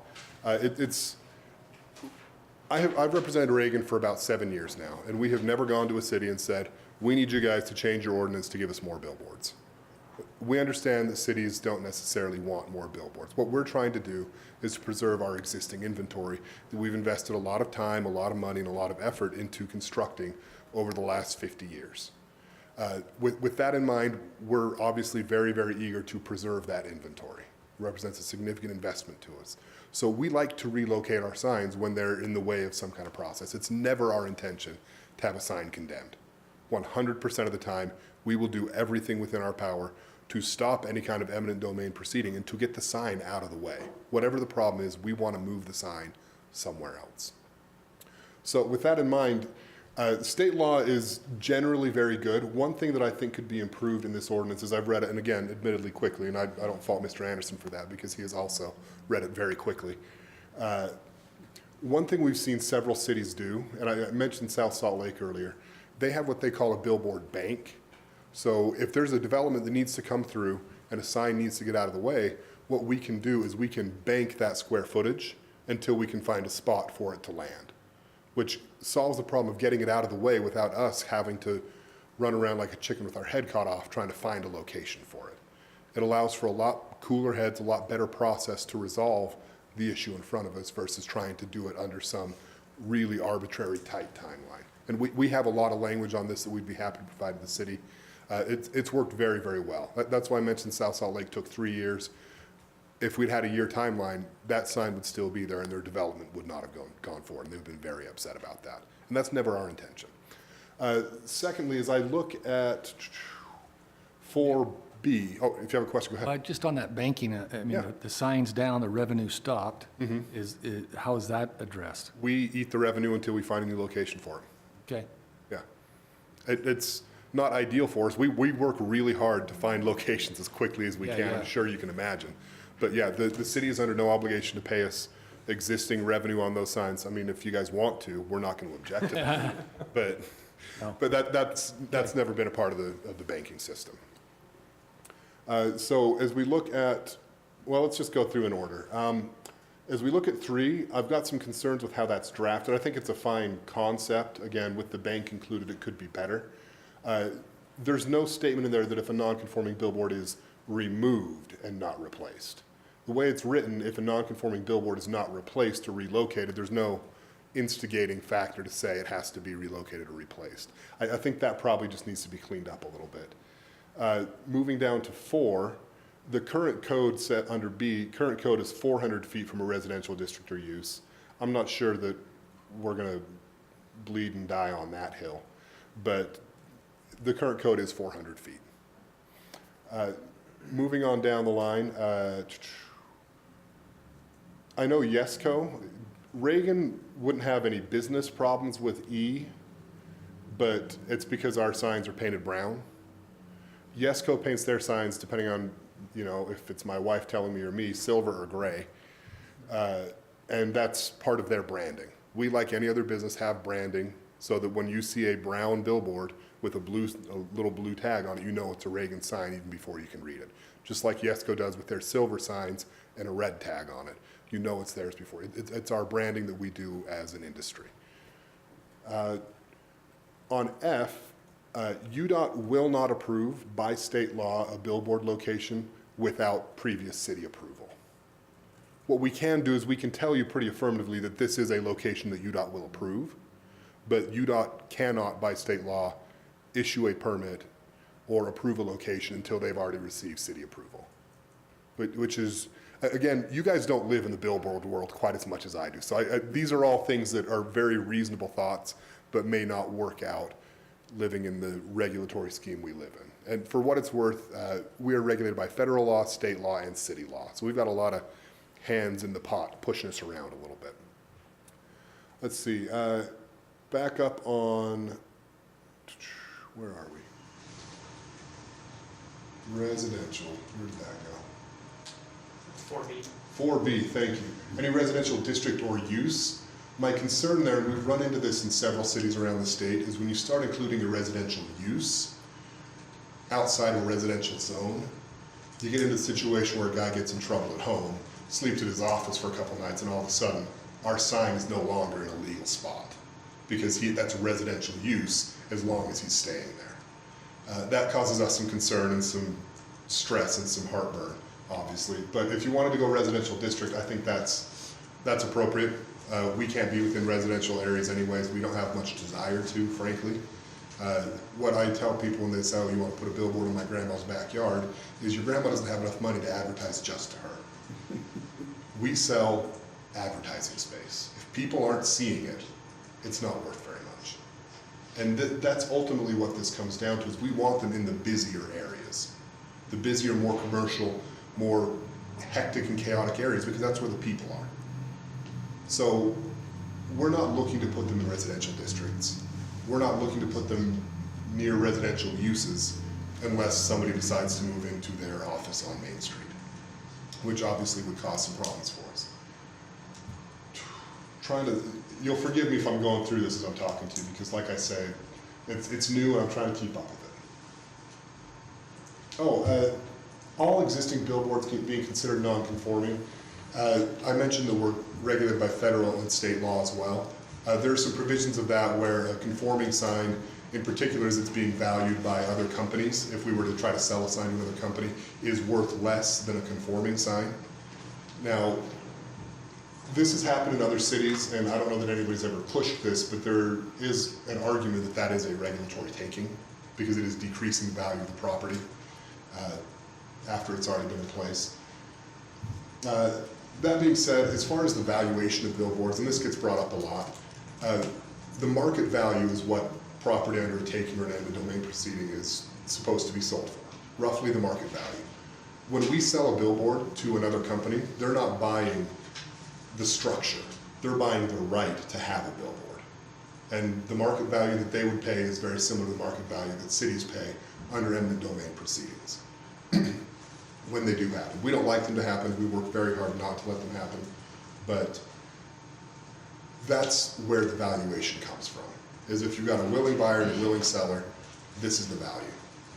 I've represented Reagan for about 7 years now, and we have never gone to a city and said, we need you guys to change your ordinance to give us more billboards. We understand that cities don't necessarily want more billboards. What we're trying to do is to preserve our existing inventory that we've invested a lot of time, a lot of money, and a lot of effort into constructing over the last 50 years. With that in mind, we're obviously very, very eager to preserve that inventory. It represents a significant investment to us. So we like to relocate our signs when they're in the way of some kind of process. It's never our intention to have a sign condemned. 100% of the time, we will do everything within our power to stop any kind of eminent domain proceeding and to get the sign out of the way. Whatever the problem is, we want to move the sign somewhere else. So with that in mind, state law is generally very good. One thing that I think could be improved in this ordinance is I've read it, and again, admittedly quickly, and I don't fault Mr. Anderson for that because he has also read it very quickly. One thing we've seen several cities do, and I mentioned South Salt Lake earlier, they have what they call a billboard bank. So if there's a development that needs to come through and a sign needs to get out of the way, what we can do is we can bank that square footage until we can find a spot for it to land, which solves the problem of getting it out of the way without us having to run around like a chicken with our head cut off trying to find a location for it. It allows for a lot cooler heads, a lot better process to resolve the issue in front of us versus trying to do it under some really arbitrary tight timeline. And we have a lot of language on this that we'd be happy to provide to the city. It's worked very, very well. That's why I mentioned South Salt Lake took 3 years. If we'd had a year timeline, that sign would still be there and their development would not have gone forward. And they've been very upset about that. And that's never our intention. Secondly, as I look at 4B, oh, if you have a question, go ahead. Just on that banking, I mean, Yeah. the sign's down, the revenue stopped. How is that addressed? We eat the revenue until we find a new location for it. Okay. Yeah. It's not ideal for us. We work really hard to find locations as quickly as we Yeah, can. yeah. I'm sure you can imagine. But yeah, the city is under no obligation to pay us existing revenue on those signs. I mean, if you guys want to, we're not going to object to that. But that's never been a part of the banking system. So as we look at, well, let's just go through in order. As we look at 3, I've got some concerns with how that's drafted. I think it's a fine concept. Again, with the bank included, it could be better. There's no statement in there that if a non-conforming billboard is removed and not replaced. The way it's written, if a non-conforming billboard is not replaced or relocated, there's no instigating factor to say it has to be relocated or replaced. I think that probably just needs to be cleaned up a little bit. Moving down to 4, the current code set under B, current code is 400 feet from a residential district or use. I'm not sure that we're going to bleed and die on that hill, but the current code is 400 feet. moving on down the line, I know Yesco, Reagan wouldn't have any business problems with E, but it's because our signs are painted brown. Yesco paints their signs, depending on, you know, if it's my wife telling me or me, silver or gray. And that's part of their branding. We, like any other business, have branding so that when you see a brown billboard with a little blue tag on it, you know it's a Reagan sign even before you can read it. Just like Yesco does with their silver signs and a red tag on it. You know it's theirs before. It's our branding that we do as an industry. On F, UDOT will not approve by state law a billboard location without previous city approval. What we can do is we can tell you pretty affirmatively that this is a location that UDOT will approve, but UDOT cannot by state law issue a permit or approve a location until they've already received city approval. Which is, again, you guys don't live in the billboard world quite as much as I do. So these are all things that are very reasonable thoughts, but may not work out living in the regulatory scheme we live in. And for what it's worth, we are regulated by federal law, state law, and city law. So we've got a lot of hands in the pot pushing us around a little bit. Let's see, back up on, where are we? Residential, where did that go? 4B. 4B, thank you. Any residential district or use? My concern there, and we've run into this in several cities around the state, is when you start including a residential use outside a residential zone, you get into a situation where a guy gets in trouble at home, sleeps at his office for a couple nights, and all of a sudden, our sign is no longer in a legal spot because that's a residential use as long as he's staying there. That causes us some concern and some stress and some heartburn, obviously. But if you wanted to go residential district, I think that's appropriate. We can't be within residential areas anyways. We don't have much desire to, frankly. What I tell people when they say, oh, you want to put a billboard in my grandma's backyard, is your grandma doesn't have enough money to advertise just to her. We sell advertising space. If people aren't seeing it, it's not worth very much. And that's ultimately what this comes down to, is we want them in the busier areas. The busier, more commercial, more hectic and chaotic areas, because that's where the people are. So we're not looking to put them in residential districts. We're not looking to put them near residential uses unless somebody decides to move into their office on Main Street, which obviously would cause some problems for us. You'll forgive me if I'm going through this as I'm talking to you, because like I say, it's new and I'm trying to keep up with it. All existing billboards being considered non-conforming. I mentioned that we're regulated by federal and state law as well. There are some provisions of that where a conforming sign, in particular as it's being valued by other companies, if we were to try to sell a sign to another company, is worth less than a conforming sign. Now, this has happened in other cities, and I don't know that anybody's ever pushed this, but there is an argument that that is a regulatory taking, because it is decreasing the value of the property after it's already been in place. That being said, as far as the valuation of billboards, and this gets brought up a lot, the market value is what property under a taking or an eminent domain proceeding is supposed to be sold for, roughly the market value. When we sell a billboard to another company, they're not buying the structure, they're buying the right to have a billboard. And the market value that they would pay is very similar to the market value that cities pay under eminent domain proceedings when they do happen. We don't like them to happen, we work very hard not to let them happen, but that's where the valuation comes from, is if you've got a willing buyer and a willing seller, this is the value.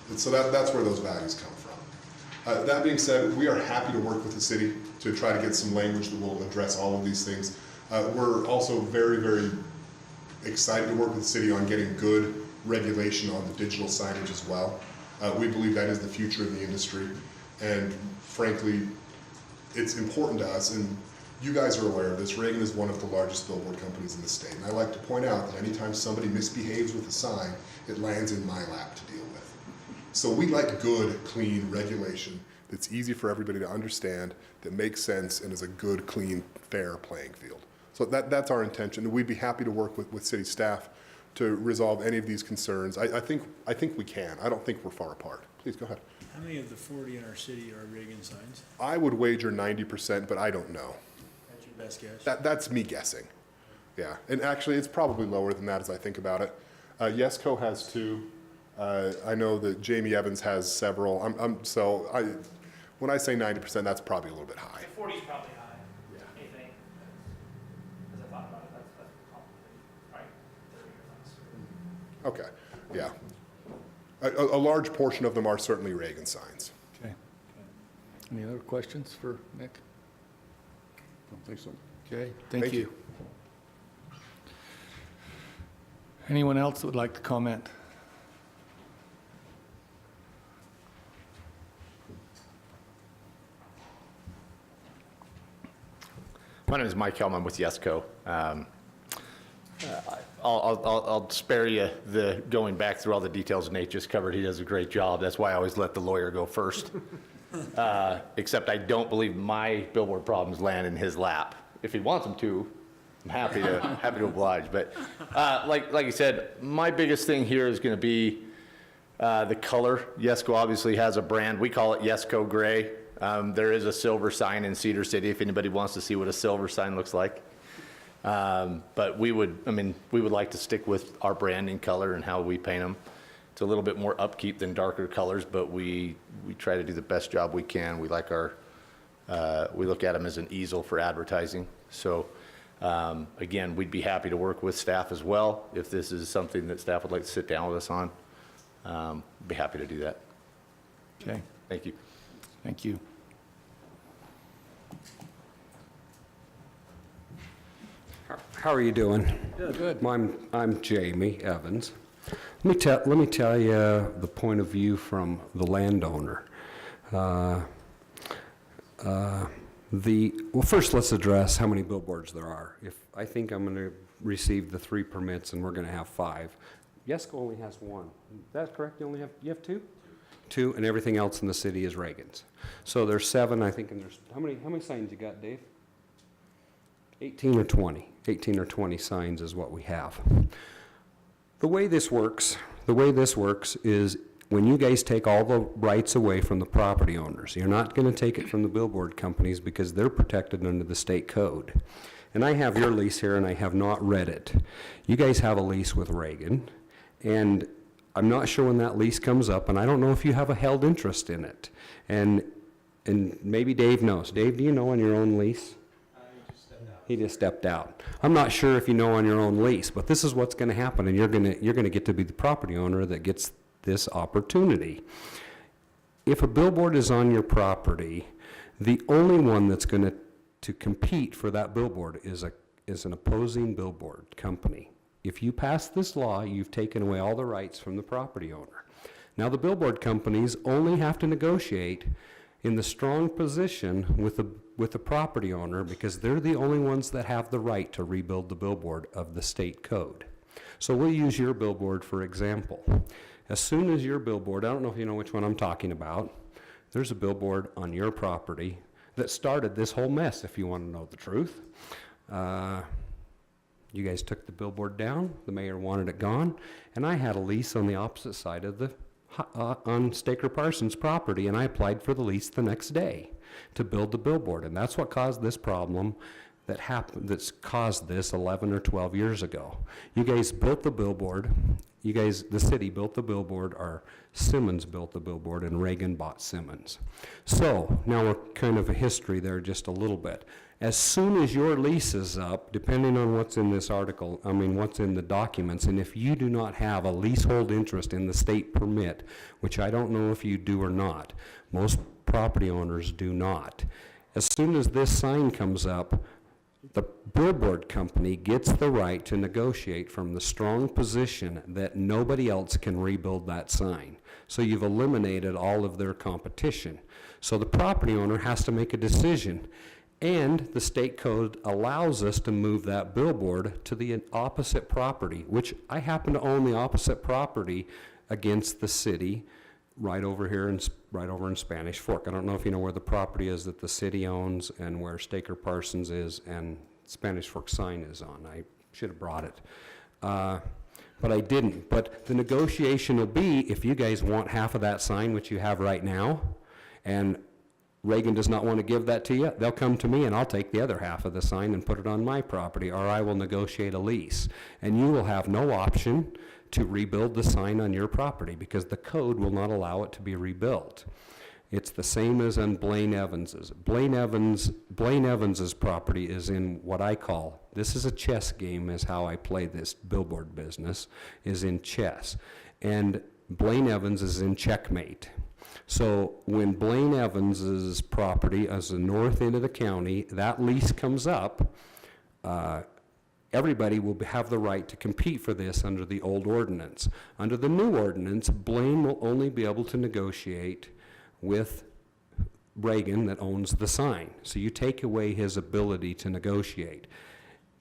And so that's where those values come from. That being said, we are happy to work with the city to try to get some language that will address all of these things. We're also very, very excited to work with the city on getting good regulation on the digital signage as well. We believe that is the future of the industry, and frankly, it's important to us, and you guys are aware of this. Reagan is one of the largest billboard companies in the state, and I like to point out that anytime somebody misbehaves with a sign, it lands in my lap to deal with. So we like good, clean regulation that's easy for everybody to understand, that makes sense, and is a good, clean, fair playing field. So that's our intention, and we'd be happy to work with city staff to resolve any of these concerns. I think we can. I don't think we're far apart. Please, go ahead. How many of the 40 in our city are Reagan signs? I would wager 90%, but I don't know. That's your best guess? That's me guessing. Yeah, and actually, it's probably lower than that as I think about it. Yesco has 2. I know that Jamie Evans has several. When I say 90%, that's probably a little bit high. 40 is probably high, I think, as I thought about it, that's complicated, right? Okay, yeah. A large portion of them are certainly Reagan signs. Okay. Any other questions for Nick? Don't think so. Okay, thank Thank you. you. Anyone else that would like to comment? My name is Mike Hellman with Yesco. I'll spare you the going back through all the details Nate just covered. He does a great job. That's why I always let the lawyer go first. Except I don't believe my billboard problems land in his lap. If he wants them to, I'm happy to oblige. But like you said, my biggest thing here is going to be the color. Yesco obviously has a brand. We call it Yesco Gray. There is a silver sign in Cedar City if anybody wants to see what a silver sign looks like. But we would like to stick with our branding color and how we paint them. It's a little bit more upkeep than darker colors, but we try to do the best job we can. We like we look at them as an easel for advertising. So again, we'd be happy to work with staff as well. If this is something that staff would like to sit down with us on, be happy to do that. Okay, Thank you. thank you. How are you doing? Good. I'm Jamie Evans. Let me tell you the point of view from the landowner. Well, first let's address how many billboards there are. If I think I'm going to receive the 3 permits and we're going to have 5. Yesco only has 1. Is that correct? You have 2? 2, and everything else in the city is Reagan's. So there's 7, I think, and there's how many signs you got, Dave? 18 or 20. 18 or 20 signs is what we have. The way this works is when you guys take all the rights away from the property owners, you're not going to take it from the billboard companies because they're protected under the state code. And I have your lease here and I have not read it. You guys have a lease with Reagan, and I'm not sure when that lease comes up, and I don't know if you have a held interest in it. And maybe Dave knows. Dave, do you know on your own lease? He just stepped out. I'm not sure if you know on your own lease, but this is what's going to happen, and you're going to get to be the property owner that gets this opportunity. If a billboard is on your property, the only one that's going to compete for that billboard is an opposing billboard company. If you pass this law, you've taken away all the rights from the property owner. Now, the billboard companies only have to negotiate in the strong position with the property owner because they're the only ones that have the right to rebuild the billboard of the state code. So we'll use your billboard for example. As soon as your billboard, I don't know if you know which one I'm talking about, there's a billboard on your property that started this whole mess, if you want to know the truth. You guys took the billboard down, the mayor wanted it gone, and I had a lease on the opposite side of on Staker Parsons' property, and I applied for the lease the next day to build the billboard, and that's what caused this problem that's caused this 11 or 12 years ago. You guys built the billboard, the city built the billboard, or Simmons built the billboard, and Reagan bought Simmons. So, now we're kind of a history there just a little bit. As soon as your lease is up, depending on what's in this article, what's in the documents, and if you do not have a leasehold interest in the state permit, which I don't know if you do or not, most property owners do not. As soon as this sign comes up, the billboard company gets the right to negotiate from the strong position that nobody else can rebuild that sign. So you've eliminated all of their competition. So the property owner has to make a decision. And the state code allows us to move that billboard to the opposite property, which I happen to own the opposite property against the city right over here right over in Spanish Fork. I don't know if you know where the property is that the city owns and where Staker Parsons is and Spanish Fork sign is on. I should have brought it. but I didn't. But the negotiation will be, if you guys want half of that sign, which you have right now, and Reagan does not want to give that to you, they'll come to me and I'll take the other half of the sign and put it on my property, or I will negotiate a lease. And you will have no option to rebuild the sign on your property because the code will not allow it to be rebuilt. It's the same as on Blaine Evans's. Blaine Evans's property is in what I call, this is a chess game, is how I play this billboard business, is in chess. And Blaine Evans is in checkmate. So when Blaine Evans's property as the north end of the county, that lease comes up, everybody will have the right to compete for this under the old ordinance. Under the new ordinance, Blaine will only be able to negotiate with Reagan that owns the sign. So you take away his ability to negotiate.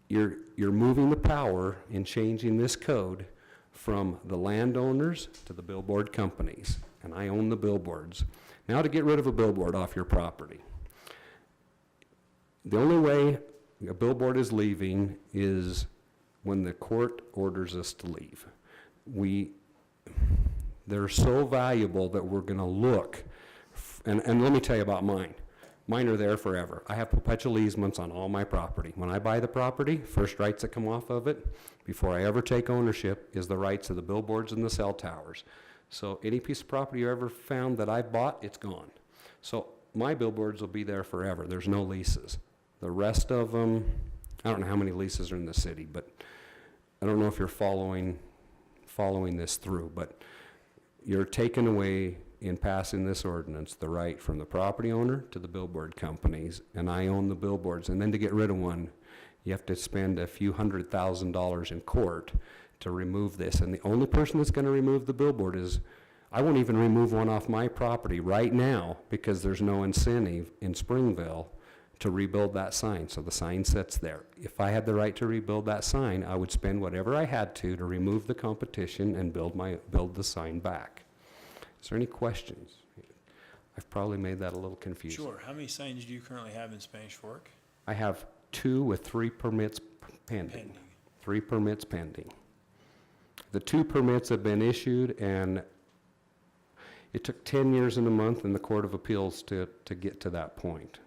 You're moving the power in changing this code from the landowners to the billboard companies. And I own the billboards. Now to get rid of a billboard off your property. The only way a billboard is leaving is when the court orders us to leave. They're so valuable that we're gonna look, and let me tell you about mine. Mine are there forever. I have perpetual easements on all my property. When I buy the property, first rights that come off of it, before I ever take ownership, is the rights of the billboards and the cell towers. So any piece of property you ever found that I bought, it's gone. So my billboards will be there forever. There's no leases. The rest of them, I don't know how many leases are in the city, but I don't know if you're following this through, but you're taking away, in passing this ordinance, the right from the property owner to the billboard companies, and I own the billboards. And then to get rid of one, you have to spend a few $100,000 in court to remove this. And the only person that's going to remove the billboard is, I won't even remove one off my property right now because there's no incentive in Springville to rebuild that sign. So the sign sits there. If I had the right to rebuild that sign, I would spend whatever I had to remove the competition and build the sign back. Is there any questions? I've probably made that a little confusing. Sure. How many signs do you currently have in Spanish Fork? I have 2 with 3 permits pending. Pending. 3 permits pending. The 2 permits have been issued, and it took 10 years and a month in the Court of Appeals to get to that point.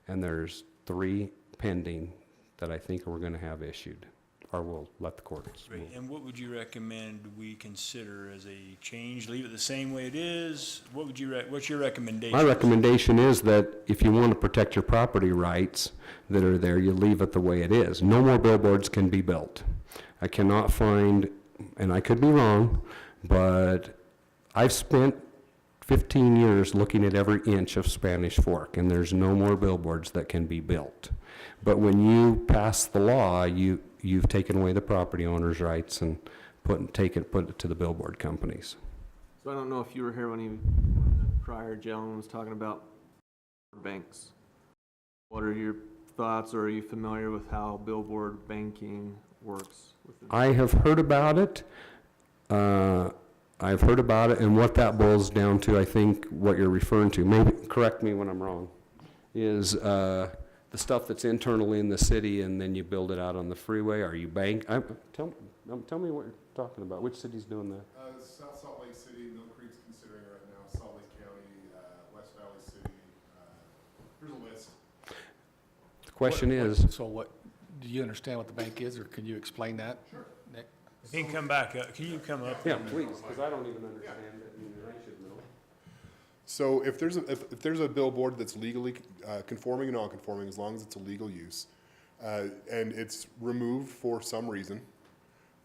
And there's 3 pending that I think we're going to have issued, or we'll let the courts move. Great. And what would you recommend we consider as a change? Leave it the same way it is? What would you what's your recommendation? My recommendation is that if you want to protect your property rights that are there, you leave it the way it is. No more billboards can be built. I cannot find, and I could be wrong, but I've spent 15 years looking at every inch of Spanish Fork, and there's no more billboards that can be built. But when you pass the law, you've taken away the property owner's rights and put it to the billboard companies. So I don't know if you were here when the prior gentleman was talking about banks. What are your thoughts, or are you familiar with how billboard banking works? I have heard about it. And what that boils down to, I think what you're referring to, maybe correct me when I'm wrong, is the stuff that's internally in the city and then you build it out on the freeway. Are you tell me what you're talking about. Which city's doing that? South Salt Lake City, Mill Creek's considering right now, Salt Lake County, West Valley City, there's a list. The question is, So what, do you understand what the bank is, or can you explain that? Sure. Nick? Can you come back up? Can you come up? yeah, please, because I don't even understand it, and I should know. So if there's a billboard that's legally conforming and non-conforming, as long as it's a legal use, and it's removed for some reason,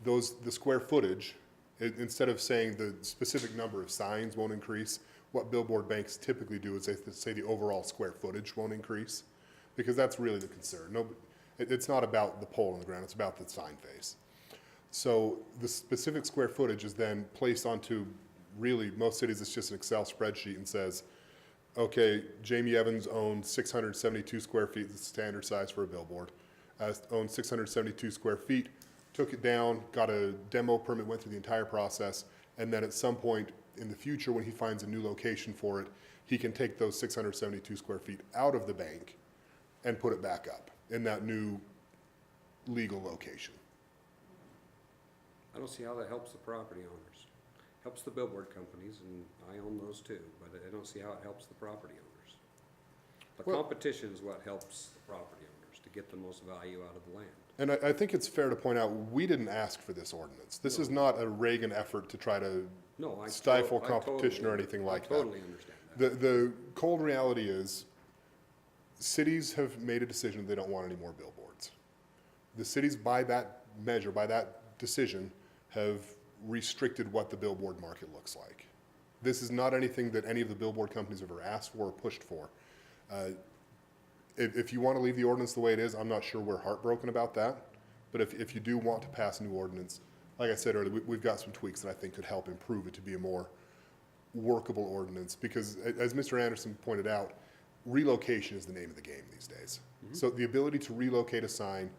the square footage, instead of saying the specific number of signs won't increase, what billboard banks typically do is they say the overall square footage won't increase, because that's really the concern. It's not about the pole in the ground, it's about the sign face. So the specific square footage is then placed onto, really, most cities it's just an Excel spreadsheet and says, okay, Jamie Evans owns 672 square feet, the standard size for a billboard, owns 672 square feet, took it down, got a demo permit, went through the entire process, and then at some point in the future when he finds a new location for it, he can take those 672 square feet out of the bank and put it back up in that new legal location. I don't see how that helps the property owners. Helps the billboard companies, and I own those too, but I don't see how it helps the property owners. The Well- competition is what helps the property owners to get the most value out of the land. And I think it's fair to point out, we didn't ask for this ordinance. This is not a Reagan effort to try to No, I stifle I competition or totally- anything like I that. totally understand that. The cold reality is, cities have made a decision they don't want any more billboards. The cities, by that measure, by that decision, have restricted what the billboard market looks like. This is not anything that any of the billboard companies have ever asked for or pushed for. If you want to leave the ordinance the way it is, I'm not sure we're heartbroken about that. But if you do want to pass a new ordinance, like I said earlier, we've got some tweaks that I think could help improve it to be a more workable ordinance. Because as Mr. Anderson pointed out, relocation is the name of the game these days. So the ability to relocate a sign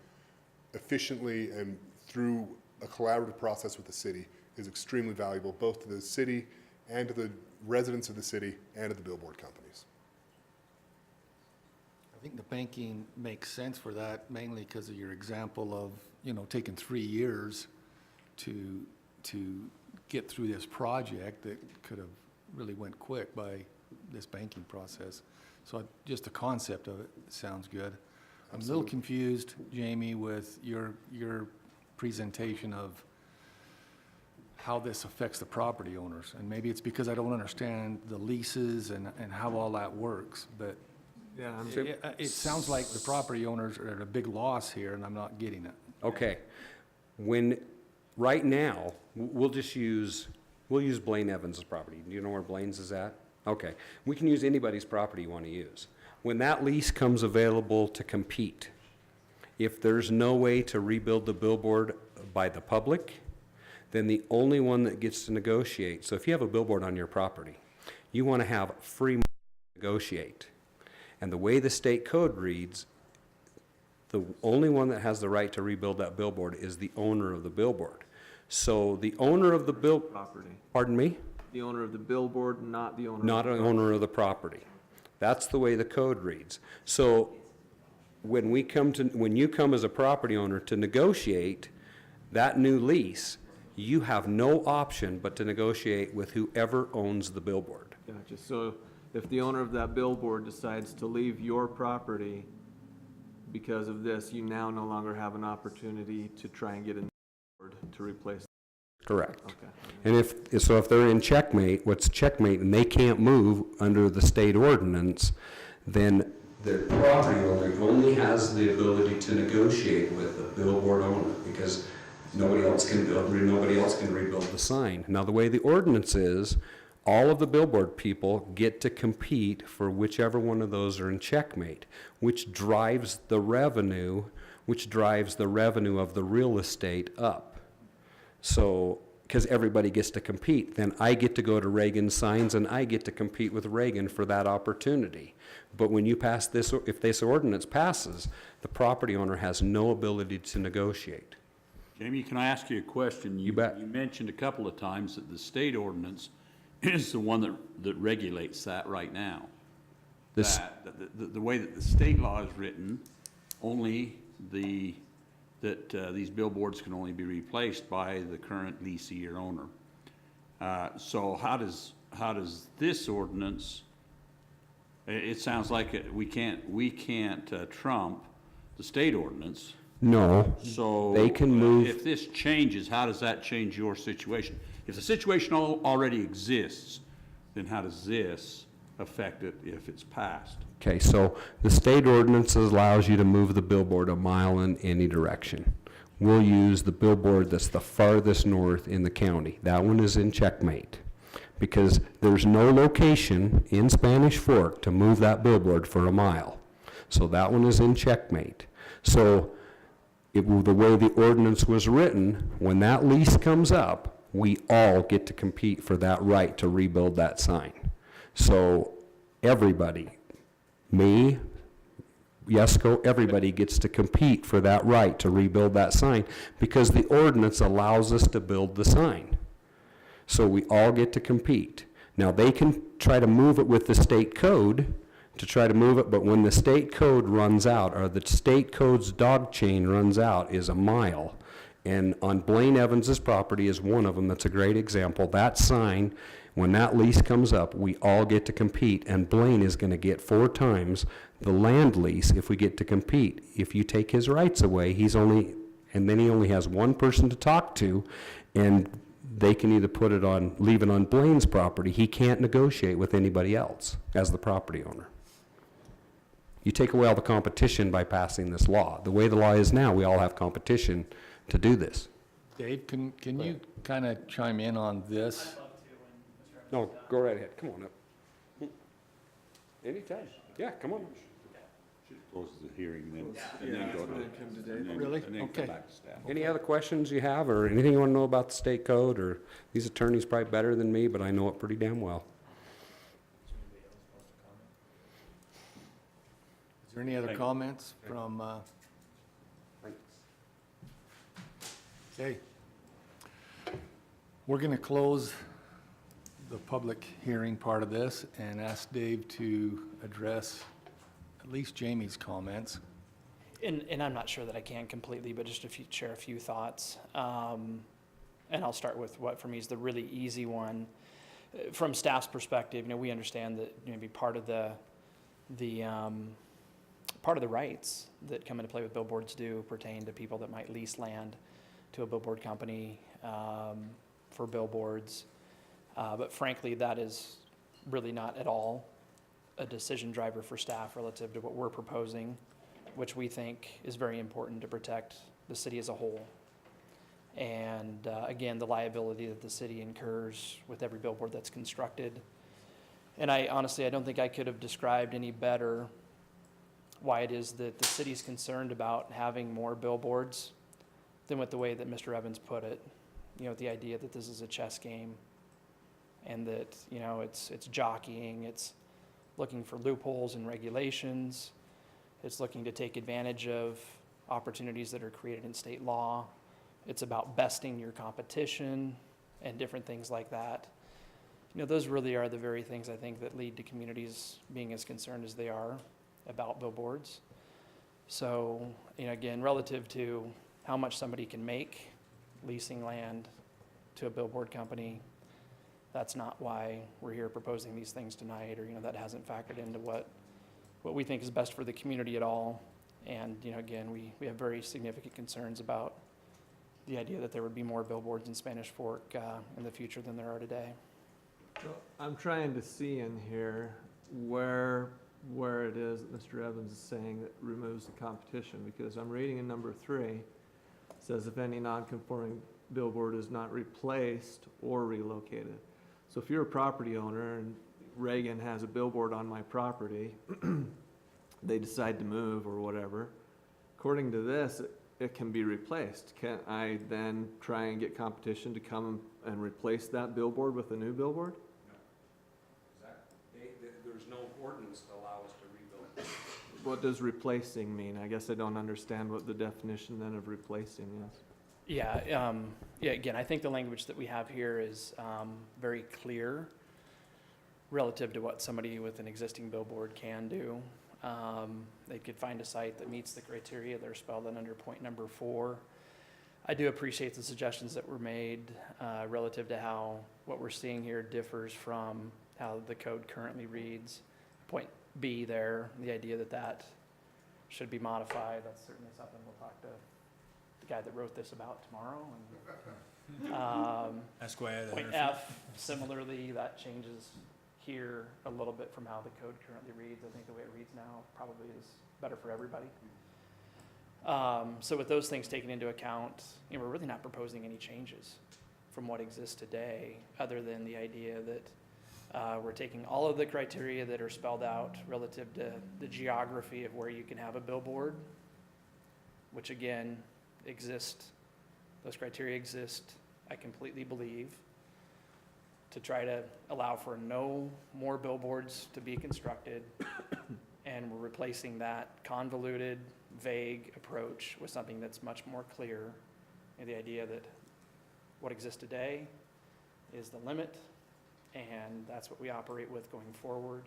efficiently and through a collaborative process with the city is extremely valuable, both to the city and to the residents of the city and to the billboard companies. I think the banking makes sense for that, mainly because of your example of, you know, taking 3 years to get through this project that could have really went quick by this banking process. So just the concept of it sounds good. I'm a little Absolutely. confused, Jamie, with your presentation of how this affects the property owners. And maybe it's because I don't understand the leases and how all that works, but Yeah, it sounds like the property owners are at a big loss here, and I'm not getting it. Okay, right now, we'll use Blaine Evans' property. Do you know where Blaine's is at? Okay, we can use anybody's property you want to use. When that lease comes available to compete, if there's no way to rebuild the billboard by the public, then the only one that gets to negotiate, so if you have a billboard on your property, you want to have free to negotiate. And the way the state code reads, the only one that has the right to rebuild that billboard is the owner of the billboard. So the owner of the property. pardon me? The owner of the billboard, not the owner. Not an owner of the property. That's the way the code reads. So when you come as a property owner to negotiate that new lease, you have no option but to negotiate with whoever owns the billboard. Gotcha. So if the owner of that billboard decides to leave your property because of this, you now no longer have an opportunity to try and get a new billboard to replace. Correct. Okay. And if they're in checkmate, what's checkmate, and they can't move under the state ordinance, then the property owner only has the ability to negotiate with the billboard owner, because nobody else can rebuild the sign. Now, the way the ordinance is, all of the billboard people get to compete for whichever one of those are in checkmate, which drives the revenue of the real estate up. So, because everybody gets to compete, then I get to go to Reagan Signs and I get to compete with Reagan for that opportunity. But when you pass this, if this ordinance passes, the property owner has no ability to negotiate. Jamie, can I ask you a question? You bet. You mentioned a couple of times that the state ordinance is the one that regulates that right now. This- The way that the state law is written, only these billboards can only be replaced by the current leasee or owner. So how does this ordinance, it sounds like we can't trump the state ordinance. No, So They can move- if this changes, how does that change your situation? If the situation already exists, then how does this affect it if it's passed? okay, so the state ordinance allows you to move the billboard a mile in any direction. We'll use the billboard that's the farthest north in the county. That one is in checkmate, because there's no location in Spanish Fork to move that billboard for a mile. So that one is in checkmate. So the way the ordinance was written, when that lease comes up, we all get to compete for that right to rebuild that sign. So everybody, me, Yesco, everybody gets to compete for that right to rebuild that sign, because the ordinance allows us to build the sign. So we all get to compete. Now, they can try to move it with the state code to try to move it, but when the state code runs out, or the state code's dog chain runs out, is a mile, And on Blaine Evans's property is one of them, that's a great example. That sign, when that lease comes up, we all get to compete, and Blaine is gonna get 4 times the land lease if we get to compete. If you take his rights away, and then he only has one person to talk to, and they can either leave it on Blaine's property. He can't negotiate with anybody else as the property owner. You take away all the competition by passing this law. The way the law is now, we all have competition to do this. Dave, can you kind of chime in on this? I'd love to when Mr. Evans No, is done. go right ahead, come on up. Anytime, yeah, come on. Close the hearing then, and then go to. and then- Really? And then Okay. come back to staff. Any other questions you have, or anything you want to know about the state code, or these attorneys probably better than me, but I know it pretty damn well. Is there any other Thank you. comments from, okay. We're going to close the public hearing part of this and ask Dave to address at least Jamie's comments. And I'm not sure that I can completely, but just share a few thoughts. And I'll start with what for me is the really easy one. From staff's perspective, we understand that maybe part of the rights that come into play with billboards do pertain to people that might lease land to a billboard company for billboards. But frankly, that is really not at all a decision driver for staff relative to what we're proposing, which we think is very important to protect the city as a whole. And again, the liability that the city incurs with every billboard that's constructed. And I don't think I could have described any better why it is that the city's concerned about having more billboards than with the way that Mr. Evans put it. The idea that this is a chess game and that, it's jockeying, it's looking for loopholes and regulations, it's looking to take advantage of opportunities that are created in state law. It's about besting your competition and different things like that. Those really are the very things I think that lead to communities being as concerned as they are about billboards. So, again, relative to how much somebody can make leasing land to a billboard company, that's not why we're here proposing these things tonight, or, that hasn't factored into what we think is best for the community at all. And, again, we have very significant concerns about the idea that there would be more billboards in Spanish Fork in the future than there are today. So I'm trying to see in here where it is that Mr. Evans is saying that removes the competition, because I'm reading in number 3, it says if any non-conforming billboard is not replaced or relocated. So if you're a property owner and Reagan has a billboard on my property, they decide to move or whatever, according to this, it can be replaced. Can I then try and get competition to come and replace that billboard with a new billboard? There's no ordinance to allow us to rebuild. What does replacing mean? I guess I don't understand what the definition then of replacing is. Yeah, again, I think the language that we have here is very clear relative to what somebody with an existing billboard can do. They could find a site that meets the criteria that are spelled out under point number 4. I do appreciate the suggestions that were made relative to how what we're seeing here differs from how the code currently reads. Point B there, the idea that should be modified, that's certainly something we'll talk to the guy that wrote this about tomorrow. And, That's why I had point F, similarly, that changes here a little bit from how the code currently reads. I think the way it reads now probably is better for everybody. So with those things taken into account, we're really not proposing any changes from what exists today, other than the idea that we're taking all of the criteria that are spelled out relative to the geography of where you can have a billboard, which again exist. Those criteria exist, I completely believe, to try to allow for no more billboards to be constructed. And we're replacing that convoluted, vague approach with something that's much more clear. And the idea that what exists today is the limit, and that's what we operate with going forward.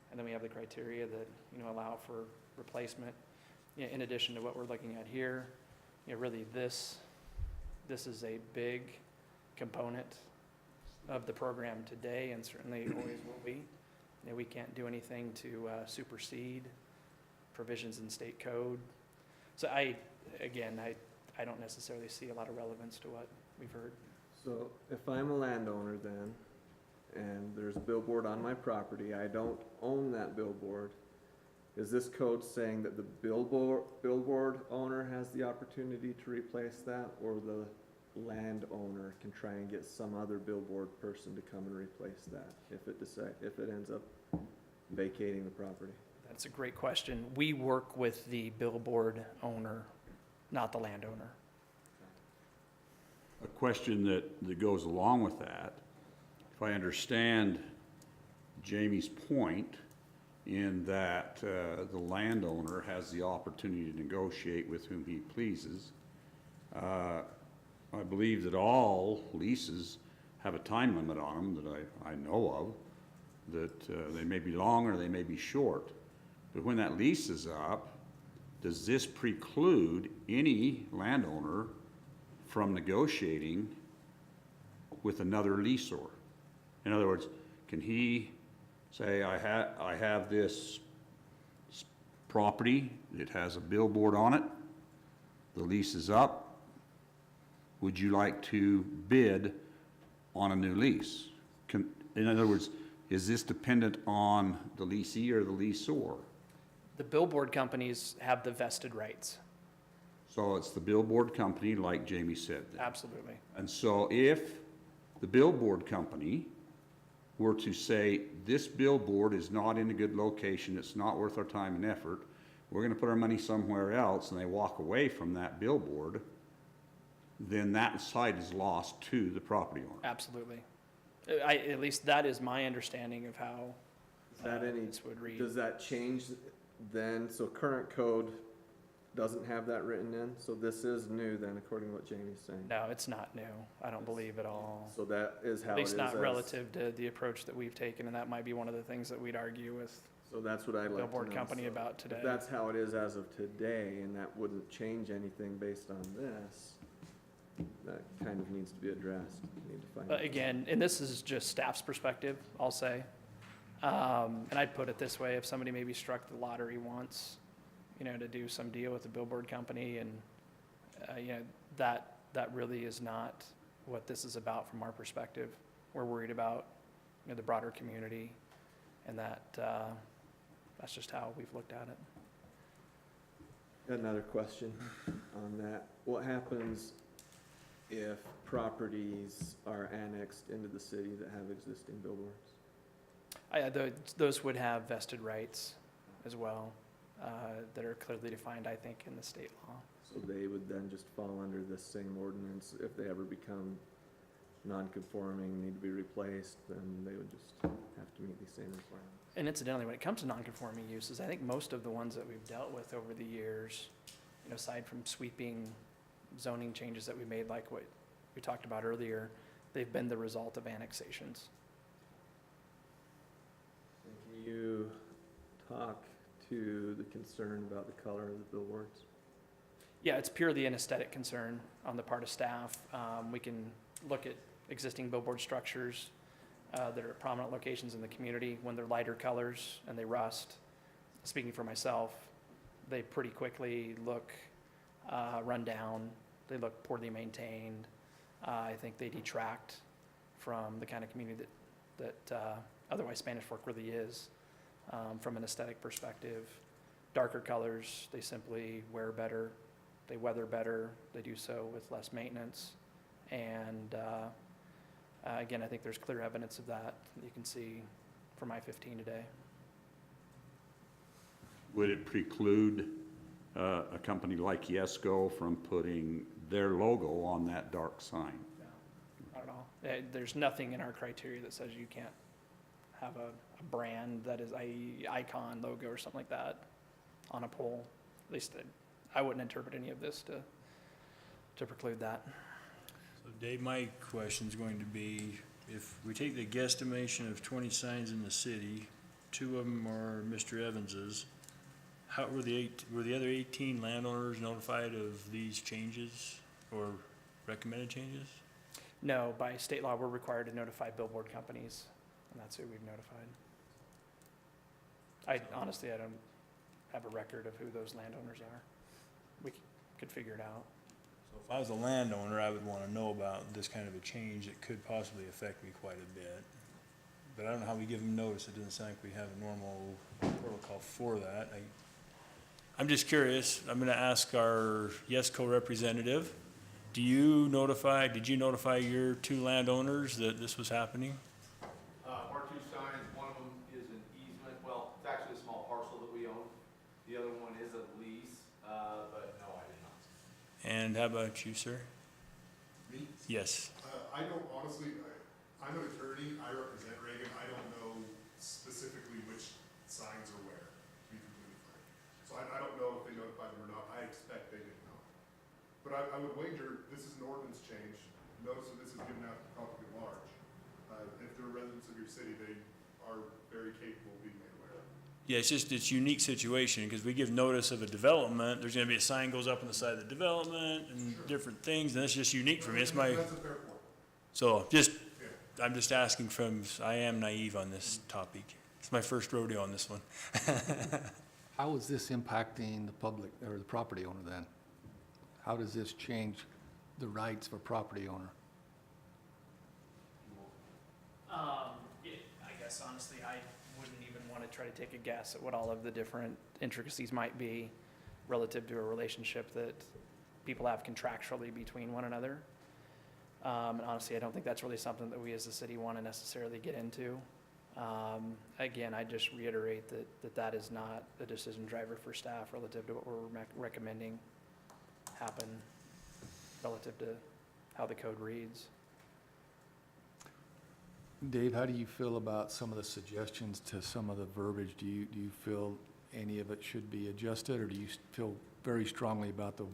And then we have the criteria that allow for replacement. In addition to what we're looking at here, really this this is a big component of the program today, and certainly always will be. You know, we can't do anything to supersede provisions in state code. So I don't necessarily see a lot of relevance to what we've heard. So if I'm a landowner then, and there's a billboard on my property, I don't own that billboard, is this code saying that the billboard owner has the opportunity to replace that, or the landowner can try and get some other billboard person to come and replace that if it ends up vacating the property? That's a great question. We work with the billboard owner, not the landowner. A question that goes along with that, if I understand Jamie's point in that the landowner has the opportunity to negotiate with whom he pleases, I believe that all leases have a time limit on them that I know of, that they may be long or they may be short. But when that lease is up, does this preclude any landowner from negotiating with another leaseor? In other words, can he say, I have this property, it has a billboard on it, the lease is up, would you like to bid on a new lease? In other words, is this dependent on the leasee or the leaseor? The billboard companies have the vested rights. So it's the billboard company, like Jamie said. then. Absolutely. And so if the billboard company were to say, this billboard is not in a good location, it's not worth our time and effort, we're gonna put our money somewhere else, and they walk away from that billboard, then that site is lost to the property owner. Absolutely. At least that is my understanding of how this would read. Does that change then? So current code doesn't have that written in, so this is new then, according to what Jamie's saying? No, it's not new. I don't believe at all. So that is how At it least is not as- relative to the approach that we've taken, and that might be one of the things that we'd argue with So that's what I'd like to know. billboard company So about today. If that's how it is as of today, and that wouldn't change anything based on this, that kind of needs to be addressed. We need to find out. Again, and this is just staff's perspective, I'll say. And I'd put it this way, if somebody maybe struck the lottery once, you know, to do some deal with a billboard company, and, you know, that really is not what this is about from our perspective. We're worried about, you know, the broader community, and that's just how we've looked at it. Got another question on that. What happens if properties are annexed into the city that have existing billboards? Those would have vested rights as well, that are clearly defined, I think, in the state law. So they would then just fall under this same ordinance. If they ever become non-conforming, need to be replaced, then they would just have to meet these same requirements. And incidentally, when it comes to non-conforming uses, I think most of the ones that we've dealt with over the years, you know, aside from sweeping zoning changes that we made, like what we talked about earlier, they've been the result of annexations. And can you talk to the concern about the color of the billboards? Yeah, it's purely an aesthetic concern on the part of staff. We can look at existing billboard structures that are at prominent locations in the community. When they're lighter colors and they rust, speaking for myself, they pretty quickly look run down. They look poorly maintained. I think they detract from the kind of community that otherwise Spanish Fork really is, from an aesthetic perspective. Darker colors, they simply wear better, they weather better, they do so with less maintenance. And again, I think there's clear evidence of that you can see from I-15 today. Would it preclude a company like Yesco from putting their logo on that dark sign? No, not at all. There's nothing in our criteria that says you can't have a brand that is a icon logo or something like that on a pole. At least I wouldn't interpret any of this to preclude that. So Dave, my question's going to be, if we take the guesstimation of 20 signs in the city, 2 of them are Mr. Evans's, were the other 18 landowners notified of these changes? Or recommended changes? No, by state law, we're required to notify billboard companies, and that's who we've notified. Honestly, I don't have a record of who those landowners are. We could figure it out. So if I was a landowner, I would want to know about this kind of a change that could possibly affect me quite a bit. But I don't know how we give them notice. It doesn't sound like we have a normal protocol for that. I'm just curious. I'm going to ask our YESCO representative. Did you notify your two landowners that this was happening? Our two signs, one of them is an easement, well, it's actually a small parcel that we own. The other one is a lease, but no, I did not. And how about you, sir? Me? Yes. I don't honestly, I'm an attorney, I represent Reagan, I don't know specifically which signs are where, to be completely frank. So I don't know if they notified them or not, I expect they did not. But I would wager, this is an ordinance change, notice that this is given out to the public at large. If they're residents of your city, they are very capable of being made aware of. Yeah, it's just, it's a unique situation, because we give notice of a development, there's gonna be a sign goes up on the side of the development, and different things, and that's just unique for me, it's my, That's a fair point. so, just, Yeah. I'm just asking I am naive on this topic. It's my first rodeo on this one. How is this impacting the public, or the property owner then? How does this change the rights of a property owner? I guess honestly, I wouldn't even want to try to take a guess at what all of the different intricacies might be relative to a relationship that people have contractually between one another. And honestly, I don't think that's really something that we as a city want to necessarily get into. Again, I just reiterate that is not a decision driver for staff relative to what we're recommending happen relative to how the code reads. Dave, how do you feel about some of the suggestions to some of the verbiage? Do you feel any of it should be adjusted, or do you feel very strongly about the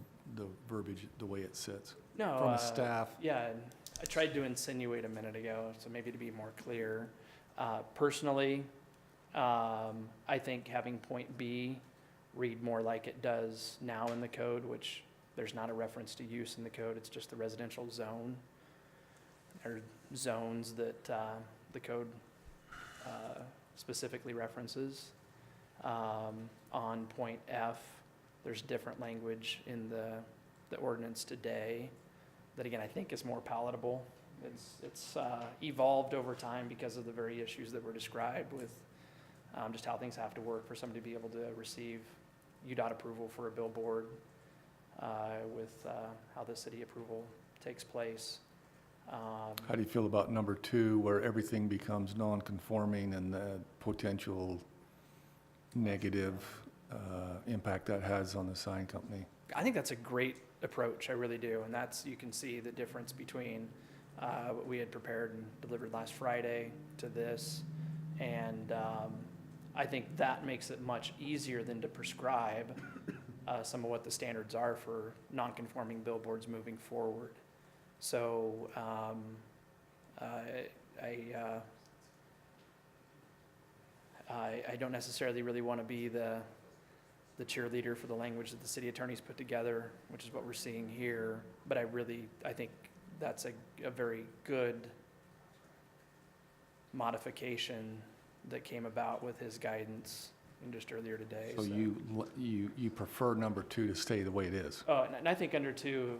verbiage, the way it sits? No. From a staff? Yeah, and I tried to insinuate a minute ago, so maybe to be more clear. Personally, I think having point B read more like it does now in the code, which there's not a reference to use in the code, it's just the residential zone. Or zones that the code specifically references. On point F, there's different language in the ordinance today that, again, I think is more palatable. It's evolved over time because of the very issues that were described with just how things have to work for somebody to be able to receive UDOT approval for a billboard, with how the city approval takes place. How do you feel about number 2, where everything becomes non-conforming and the potential negative impact that has on the sign company? I think that's a great approach, I really do, and you can see the difference between what we had prepared and delivered last Friday to this, and I think that makes it much easier than to prescribe some of what the standards are for non-conforming billboards moving forward. So I don't necessarily really want to be the cheerleader for the language that the city attorneys put together, which is what we're seeing here. But I think that's a very good modification that came about with his guidance just earlier today. So you prefer number 2 to stay the way it is? Oh, and I think number 2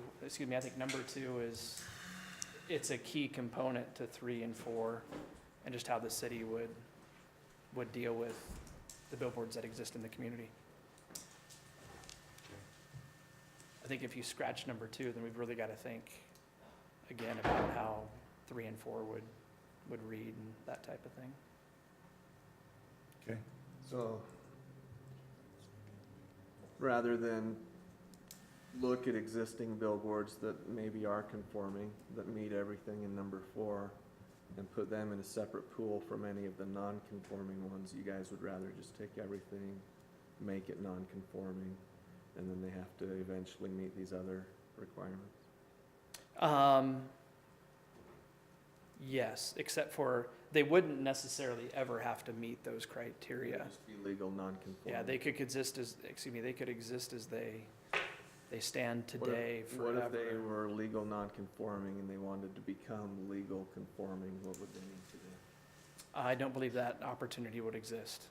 it's a key component to 3 and 4, and just how the city would deal with the billboards that exist in the community. I think if you scratch number 2, then we've really got to think again about how 3 and 4 would read and that type of thing. Okay. So, rather than look at existing billboards that maybe are conforming, that meet everything in number 4, and put them in a separate pool from any of the non-conforming ones, you guys would rather just take everything, make it non-conforming, and then they have to eventually meet these other requirements? Yes, except for they wouldn't necessarily ever have to meet those criteria. Just be legal non-conforming. Yeah, they could exist as they they stand What if- today What if they forever. were legal non-conforming and they wanted to become legal conforming, what would they need to do? I don't believe that opportunity would exist.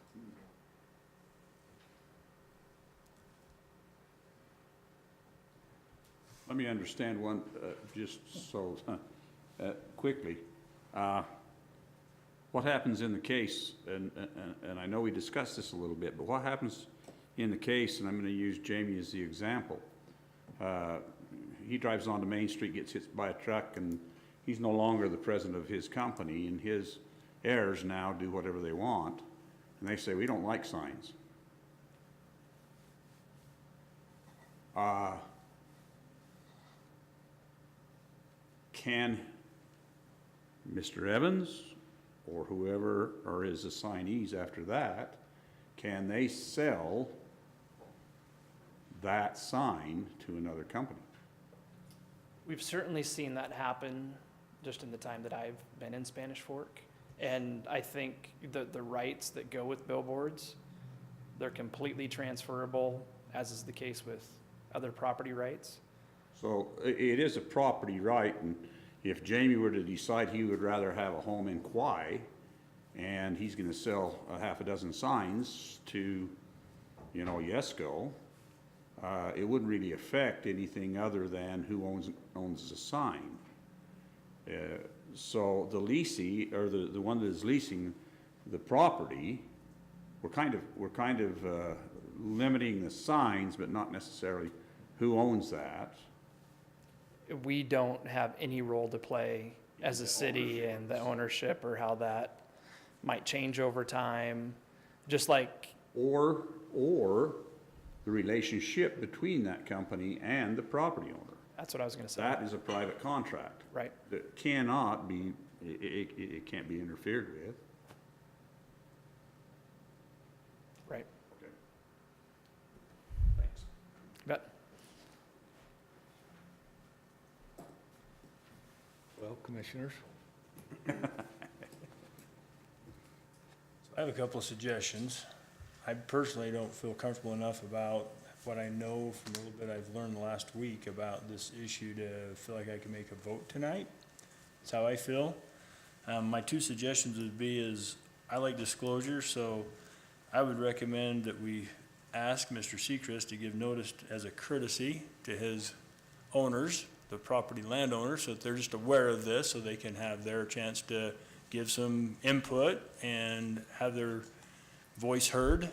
Let me understand one, just so, quickly. What happens in the case, and I know we discussed this a little bit, but what happens in the case, and I'm gonna use Jamie as the example. He drives onto Main Street, gets hit by a truck, and he's no longer the president of his company, and his heirs now do whatever they want, and they say, we don't like signs. Can Mr. Evans or whoever are his assignees after that, can they sell that sign to another company? We've certainly seen that happen just in the time that I've been in Spanish Fork. And I think the rights that go with billboards, they're completely transferable, as is the case with other property rights. So it is a property right, and if Jamie were to decide he would rather have a home in Kauai, and he's gonna sell a half a dozen signs to, you know, Yesco, it wouldn't really affect anything other than who owns the sign. So the leasee, or the one that is leasing the property, we're kind of limiting the signs, but not necessarily who owns that. We don't have any role to play as a city in the ownership or how that might change over time, just like. Or the relationship between that company and the property owner. That's what I was gonna say. That is a private contract. Right. That cannot be, it can't be interfered with. Right. Okay. Thanks. But Well, commissioners? I have a couple of suggestions. I personally don't feel comfortable enough about what I know from a little bit I've learned the last week about this issue to feel like I can make a vote tonight. That's how I feel. My two suggestions would be is, I like disclosure, so I would recommend that we ask Mr. Sechrist to give notice as a courtesy to his owners, the property landowners, so that they're just aware of this, so they can have their chance to give some input and have their voice heard.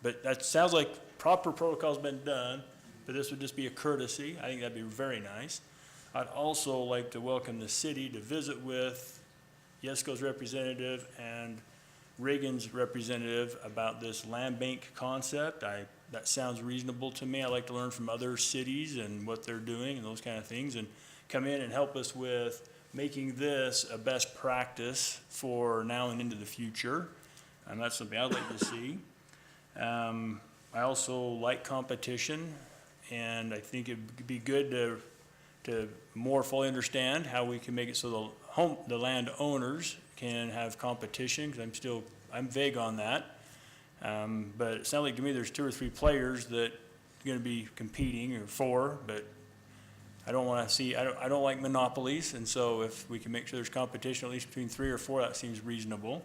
But that sounds like proper protocol's been done, but this would just be a courtesy. I think that'd be very nice. I'd also like to welcome the city to visit with Yesco's representative and Reagan's representative about this land bank concept. That sounds reasonable to me. I like to learn from other cities and what they're doing and those kind of things, and come in and help us with making this a best practice for now and into the future. And that's something I'd like to see. I also like competition, and I think it'd be good to more fully understand how we can make it so the landowners can have competition, because I'm vague on that. But it sounds like to me there's 2 or 3 players that are gonna be competing, or 4, but I don't wanna see, I don't like monopolies, and so if we can make sure there's competition at least between 3 or 4, that seems reasonable.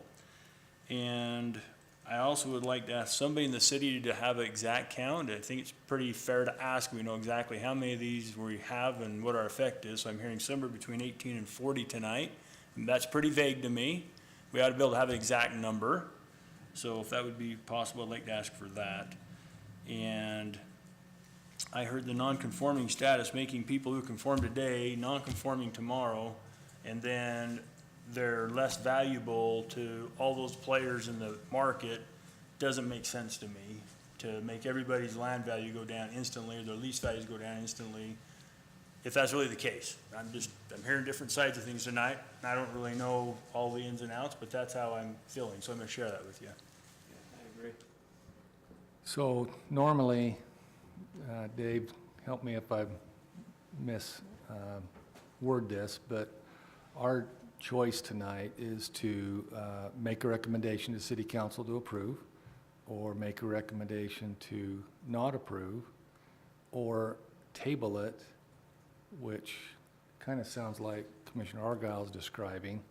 And I also would like to ask somebody in the city to have an exact count. I think it's pretty fair to ask. We know exactly how many of these we have and what our effect is. So I'm hearing somewhere between 18 and 40 tonight. And that's pretty vague to me. We ought to be able to have an exact number. So if that would be possible, I'd like to ask for that. And I heard the non-conforming status, making people who conform today non-conforming tomorrow, and then they're less valuable to all those players in the market. Doesn't make sense to me to make everybody's land value go down instantly, or their lease values go down instantly, if that's really the case. I'm hearing different sides of things tonight. I don't really know all the ins and outs, but that's how I'm feeling, so I'm gonna share that with you. Yeah, I agree. So normally, Dave, help me if I word this, but our choice tonight is to make a recommendation to city council to approve, or make a recommendation to not approve, or table it, which kind of sounds like Commissioner Argyle's describing,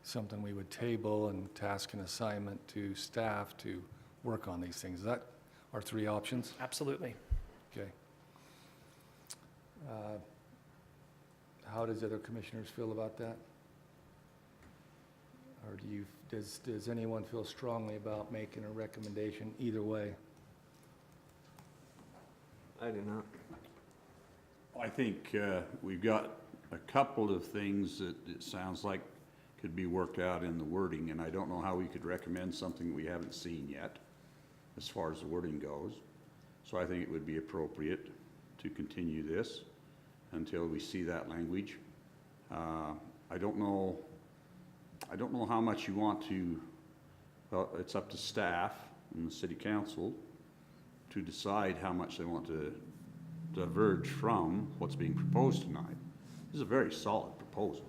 something we would table and task an assignment to staff to work on these things. Is that our three options? Absolutely. Okay. How does other commissioners feel about that? Or does anyone feel strongly about making a recommendation either way? I do not. I think we've got a couple of things that it sounds like could be worked out in the wording, and I don't know how we could recommend something we haven't seen yet as far as the wording goes. So I think it would be appropriate to continue this until we see that language. I don't know how much you want to, well, it's up to staff and the city council to decide how much they want to diverge from what's being proposed tonight. This is a very solid proposal,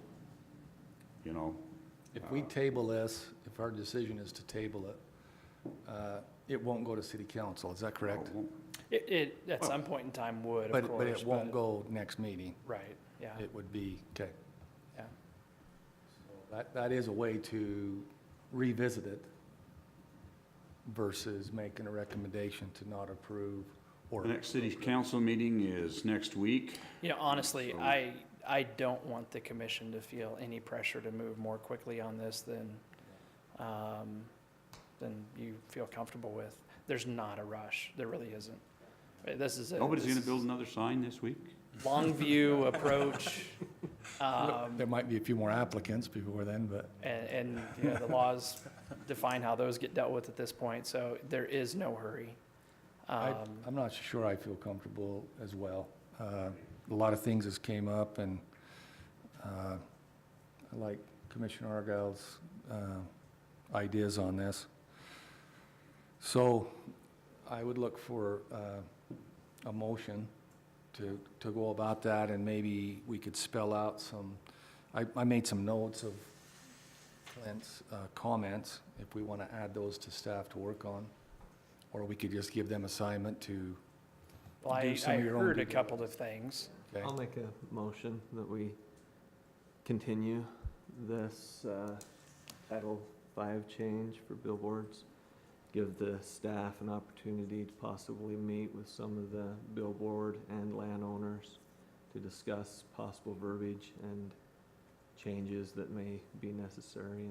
you know. If we table this, if our decision is to table it, it won't go to city council, is that correct? It at some point in time would, of But course. it won't go next meeting. Right, yeah, It would be, okay. yeah. That is a way to revisit it versus making a recommendation to not approve or. The next city council meeting is next week. You know, honestly, So- I don't want the commission to feel any pressure to move more quickly on this than you feel comfortable with. There's not a rush. There really isn't. This is Nobody's gonna build another sign this week? long view approach. There might be a few more applicants before then, but. And you know, the laws define how those get dealt with at this point, so there is no hurry. I'm not sure I feel comfortable as well. A lot of things has came up, and I like Commissioner Argyle's ideas on this. So I would look for a motion to go about that, and maybe we could spell out some, I made some notes of Clint's comments, if we want to add those to staff to work on, or we could just give them assignment to, Well, I do some of your own heard a due couple of things. okay? I'll make a motion that we continue this Title V change for billboards. Give the staff an opportunity to possibly meet with some of the billboard and landowners to discuss possible verbiage and changes that may be necessary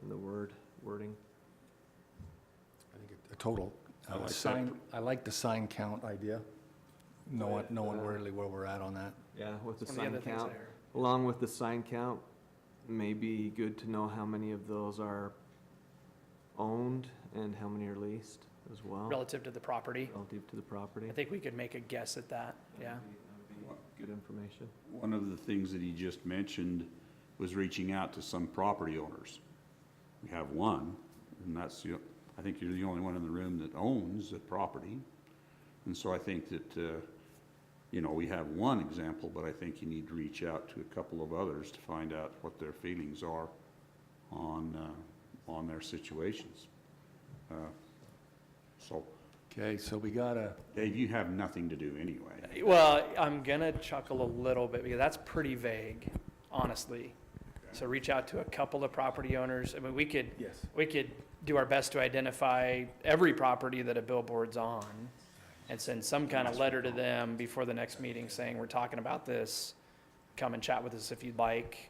in the wording. I think a total I like that. sign, I like the sign count idea, knowing With, really where we're at on that. Yeah, with the One of the sign other things I count, heard. along with the sign count, may be good to know how many of those are owned and how many are leased as well, Relative to the property, relative to the property. I think we could make a guess at that, yeah. That would be good information. One of the things that he just mentioned was reaching out to some property owners. We have one, and that's, I think you're the only one in the room that owns the property. And so I think that, we have one example, but I think you need to reach out to a couple of others to find out what their feelings are on their situations. So, Okay, so we gotta, Dave, you have nothing to do anyway. Well, I'm gonna chuckle a little bit because that's pretty vague, honestly. So reach out to a couple of property owners. I mean, we could do our best to identify every property that a billboard's on and send some kind of letter to them before the next meeting saying, we're talking about this, come and chat with us if you'd like.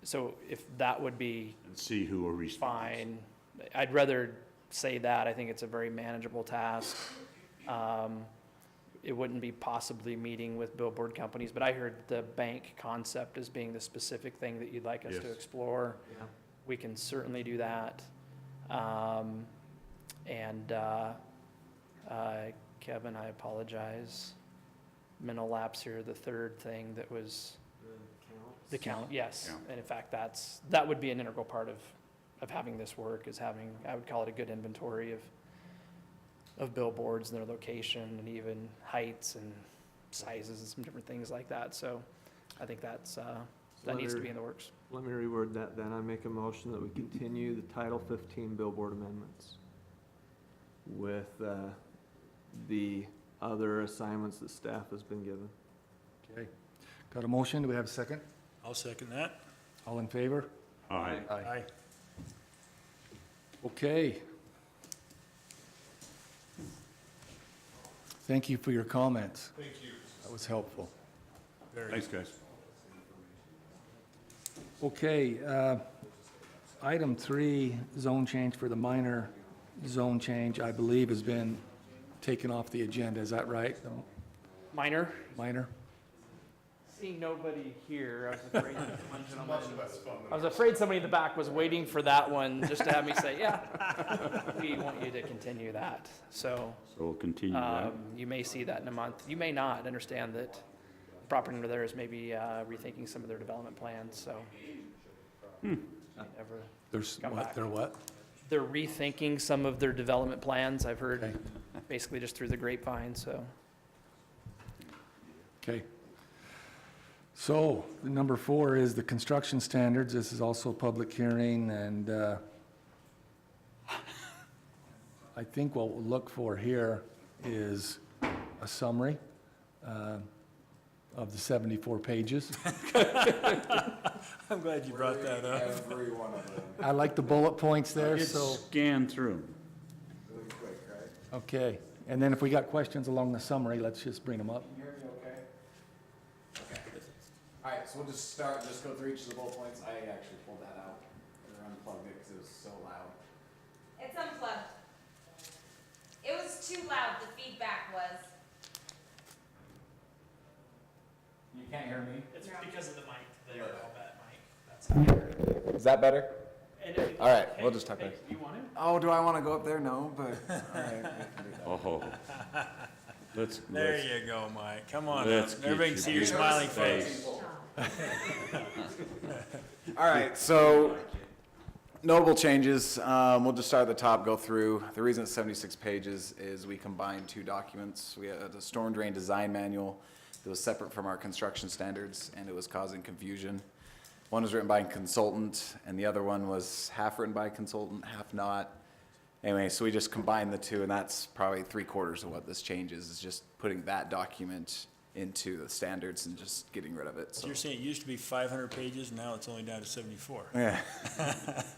So if that would be And see who will respond. fine, I'd rather say that. I think it's a very manageable task. It wouldn't be possibly meeting with billboard companies, but I heard the bank concept as being the specific thing that you'd like us to Yes. explore. Yeah. We can certainly do that. Kevin, I apologize. Mental lapse here, the third thing that was the count, yes. Yeah. And in fact, that would be an integral part of having this work, is having, I would call it a good inventory of billboards and their location and even heights and sizes and some different things like that. So I think that needs to be in the works. Let me reword that then. I make a motion that we continue the Title 15 billboard amendments with the other assignments that staff has been given. Okay. Got a motion? Do we have a second? I'll second that. All in favor? Aye. Aye. Okay. Thank you for your comments. Thank you. That was helpful. Very. Thanks, guys. Okay, item 3, zone change for the minor zone change, I believe has been taken off the agenda. Is that right? The Minor? minor? Seeing nobody here, I was afraid somebody in the back was waiting for that one, just to have me say, yeah, we want you to continue that. So, So we'll continue that. you may see that in a month. You may not understand that the property owner there is maybe rethinking some of their development plans, so. Never- There's Come what, back. they're what? They're rethinking some of their development plans, I've Okay. heard, basically just through the grapevine, so. Okay. So, the number 4 is the construction standards. This is also a public hearing, and I think what we'll look for here is a summary of the 74 pages. I'm glad you brought that up. Every one of them. I like the bullet points there, It's so, scan through 'em. Really quick, right? okay. And then if we got questions along the summary, let's just bring them up. Can you hear me okay? Okay. All right, so we'll just start, just go through each of the bullet points. I actually pulled that out or unplugged it because it was so loud. It's unplugged. It was too loud, the feedback was. You can't hear me? It's No. because of the mic, the bad mic, that's. Is that better? And if you- All right, hey, we'll just talk hey, about it. You want it? Oh, do I want to go up there? No, but all right, we can do that. Oh. Let's, There let's, you go, Mike. Come on Let's up. get Everybody you can see your beat. smiling face. All right, so notable changes. We'll just start at the top, go through. The reason it's 76 pages is we combined 2 documents. We had a storm drain design manual that was separate from our construction standards, and it was causing confusion. One was written by a consultant, and the other one was half written by a consultant, half not. Anyway, so we just combined the 2, and that's probably 3/4 of what this changes, is just putting that document into the standards and just getting rid of it. So So you're saying it used to be 500 pages, and now it's only down to 74. yeah,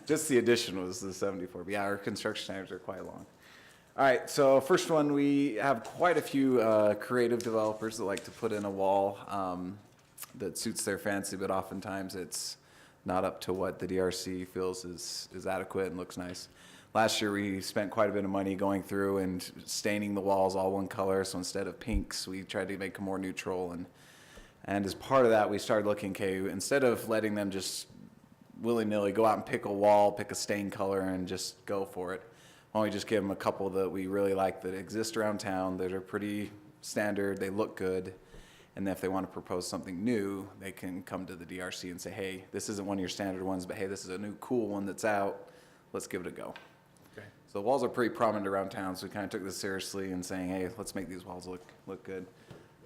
just the addition was the 74. But yeah, our construction standards are quite long. All right, so first one, we have quite a few creative developers that like to put in a wall that suits their fancy, but oftentimes it's not up to what the DRC feels is adequate and looks nice. Last year, we spent quite a bit of money going through and staining the walls all one color. So instead of pinks, we tried to make them more neutral. And as part of that, we started looking, okay, instead of letting them just willy-nilly go out and pick a wall, pick a stain color, and just go for it, why don't we just give them a couple that we really like that exist around town, that are pretty standard, they look good, and then if they want to propose something new, they can come to the DRC and say, hey, this isn't one of your standard ones, but hey, this is a new cool one that's out, let's give it a go. Okay. So the walls are pretty prominent around town, so we kind of took this seriously and saying, hey, let's make these walls look good.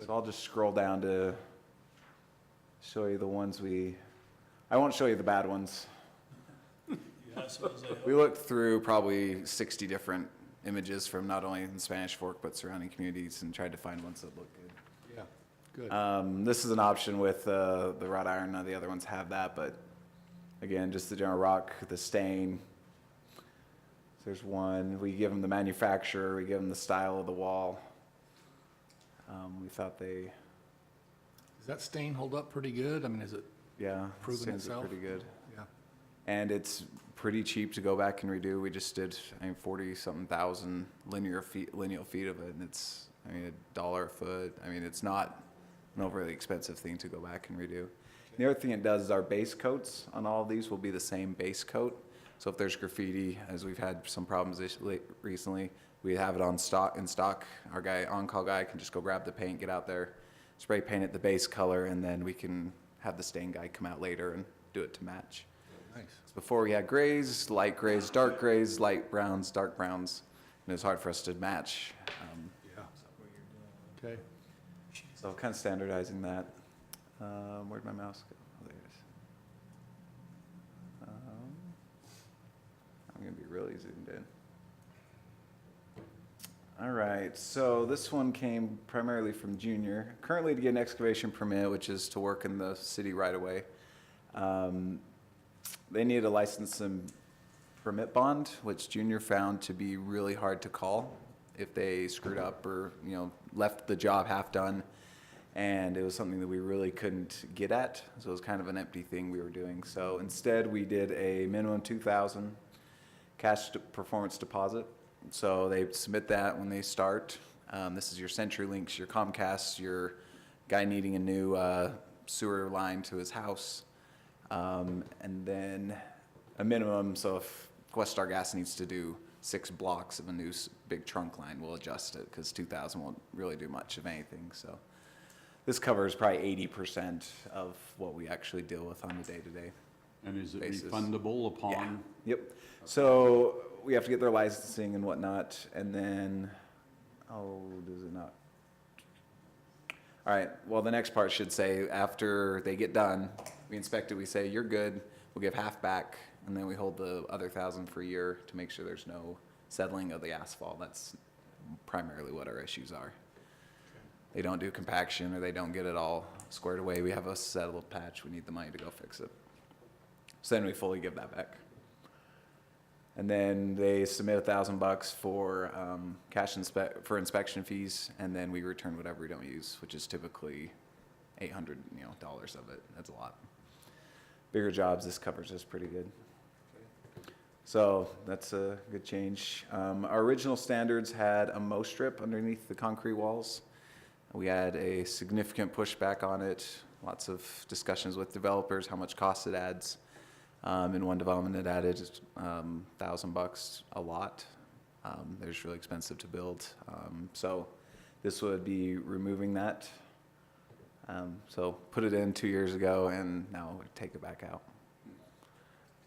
So I'll just scroll down to show you the ones I won't show you the bad ones. Yeah, so is that- We looked through probably 60 different images from not only in Spanish Fork, but surrounding communities and tried to find ones that look good. Yeah, good. This is an option with the wrought iron. None of the other ones have that, but again, just the general rock, the stain. There's one. We give them the manufacturer. We give them the style of the wall. We thought Does that stain hold up pretty good? I mean, is it, yeah, Proven stains it itself? pretty good. yeah, And it's pretty cheap to go back and redo. We just did, 40-something thousand lineal feet of it, and it's, $1 a foot. It's not an overly expensive thing to go back and redo. The other thing it does is our base coats on all of these will be the same base coat. So if there's graffiti, as we've had some problems recently, we have it in stock. Our on-call guy can just go grab the paint, get out there, spray paint it the base color, and then we can have the stain guy come out later and do it to match. nice. Before we had grays, light grays, light browns, dark browns, and it was hard for us to match. Yeah. Okay. So kind of standardizing that. Where'd my mouse go? Oh, there it is. I'm gonna be really zoomed in. All right, so this one came primarily from Junior. Currently to get an excavation permit, which is to work in the city right away. They need a license and permit bond, which Junior found to be really hard to call if they screwed up or, left the job half done. And it was something that we really couldn't get at, so it was kind of an empty thing we were doing. So instead, we did a minimum 2,000 cash performance deposit. So they submit that when they start. This is your CenturyLinks, your Comcast, your guy needing a new sewer line to his house. And then a minimum, so if Questar Gas needs to do 6 blocks of a new big trunk line, we'll adjust it because 2,000 won't really do much of anything. So this covers probably 80% of what we actually deal with on a day-to-day. And is it basis. refundable upon? Yeah. Yep. So we have to get their licensing and whatnot, and then, does it not? All right, well, the next part should say, after they get done, we inspect it, we say, you're good, we'll give half back, and then we hold the other 1,000 for a year to make sure there's no settling of the asphalt. That's primarily what our issues are. They don't do compaction, or they don't get it all squared away. We have a settled patch, we need the money to go fix it. So then we fully give that back. And then they submit $1,000 for for inspection fees, and then we return whatever we don't use, which is typically $800 of it. That's a lot. Bigger jobs, this covers us pretty good. So that's a good change. Our original standards had a mow strip underneath the concrete walls. We had a significant pushback on it. Lots of discussions with developers, how much cost it adds. In one development, it added $1,000 a lot. They're just really expensive to build. So this would be removing that. So put it in 2 years ago, and now we take it back out.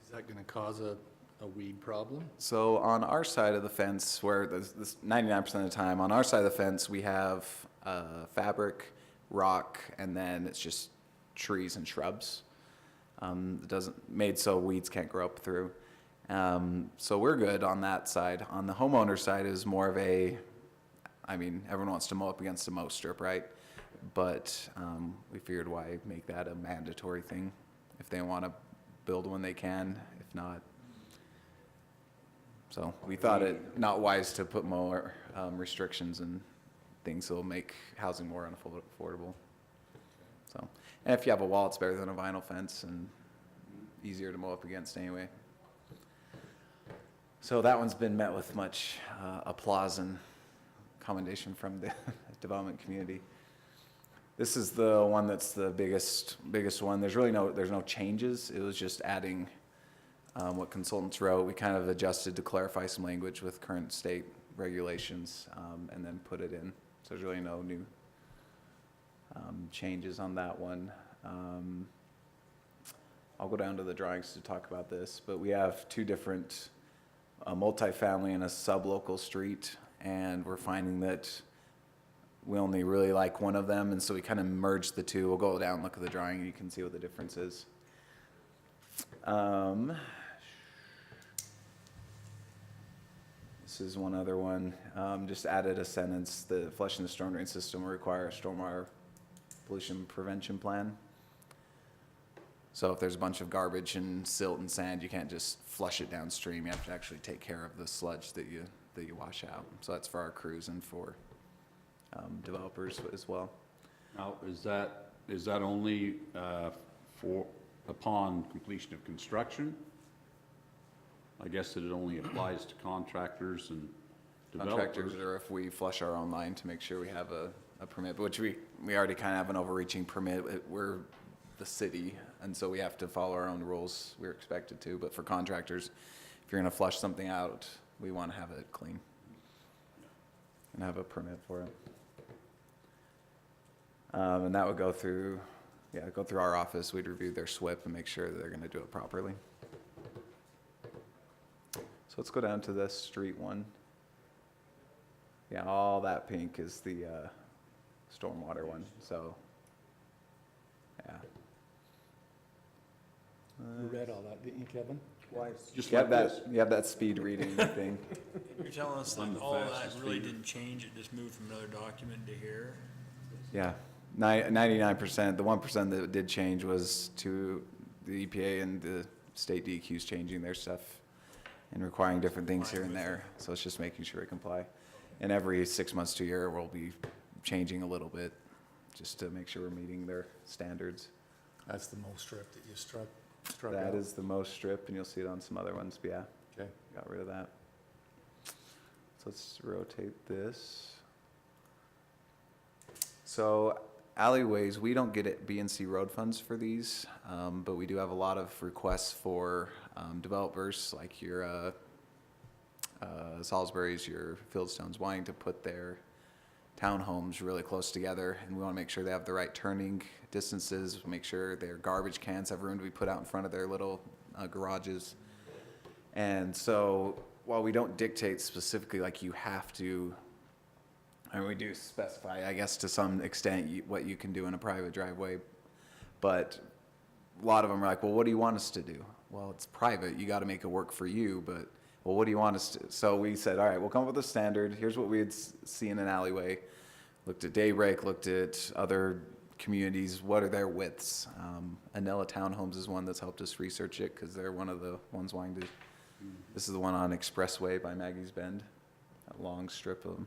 Is that gonna cause a weed problem? So on our side of the fence, where this 99% of the time, on our side of the fence, we have fabric, rock, and then it's just trees and shrubs. It doesn't made so weeds can't grow up through. So we're good on that side. On the homeowner side is more of everyone wants to mow up against a mow strip, right? But we figured why make that a mandatory thing? If they want to build when they can, if not. So we thought it not wise to put more restrictions and things that will make housing more unaffordable. So, and if you have a wall, it's better than a vinyl fence and easier to mow up against anyway. So that one's been met with much applause and commendation from the development community. This is the one that's the biggest one. There's no changes. It was just adding what consultants wrote. We kind of adjusted to clarify some language with current state regulations, and then put it in. So there's really no new changes on that one. I'll go down to the drawings to talk about this, but we have 2 different, a multifamily and a sublocal street, and we're finding that we only really like one of them, and so we kind of merged the 2. We'll go down and look at the drawing, and you can see what the difference is. This is one other one. Just added a sentence: the flushing the storm drain system will require a stormwater pollution prevention plan. So if there's a bunch of garbage and silt and sand, you can't just flush it downstream. You have to actually take care of the sludge that you wash out. So that's for our crews and for developers as well. Now, is that only for upon completion of construction? I guess that it only applies to contractors and developers. Contractors, or if we flush our own line to make sure we have a permit, which we already kind of have an overreaching permit. We're the city, and so we have to follow our own rules. We're expected to, but for contractors, if you're gonna flush something out, we wanna have it clean and have a permit for it. And that would go through our office. We'd review their SWIP and make sure that they're gonna do it properly. So let's go down to this street one. Yeah, all that pink is the stormwater one, so, yeah. You read all that, didn't you, Kevin? Just You have like that, you have that speed reading thing. You're telling us I'm that the all that fastest really feeder. didn't change, it just moved from another document to here? Yeah, 99%. The 1% that did change was to the EPA and the state DEQ's changing their stuff and requiring different things here and there. So it's just making sure we comply. And every 6 months to a year, we'll be changing a little bit just to make sure we're meeting their standards. That's the most strip that you struck out. That is the most strip, and you'll see it on some other ones, but yeah, Okay. got rid of that. So let's rotate this. So alleyways, we don't get it BNC road funds for these, but we do have a lot of requests for developers like your Salisbury's, your Fieldstones, wanting to put their townhomes really close together, and we want to make sure they have the right turning distances, make sure their garbage cans have room to be put out in front of their little garages. And so while we don't dictate specifically like you have to, and we do specify, I guess, to some extent what you can do in a private driveway, but a lot of them are like, well, what do you want us to do? Well, it's private, you got to make it work for you, but well, what do you want us to? So we said, all right, we'll come up with a standard. Here's what we'd see in an alleyway. Looked at Daybreak, looked at other communities. What are their widths? Anella Townhomes is one that's helped us research it because they're one of the ones wanting to. This is the one on Expressway by Maggie's Bend, that long strip of them.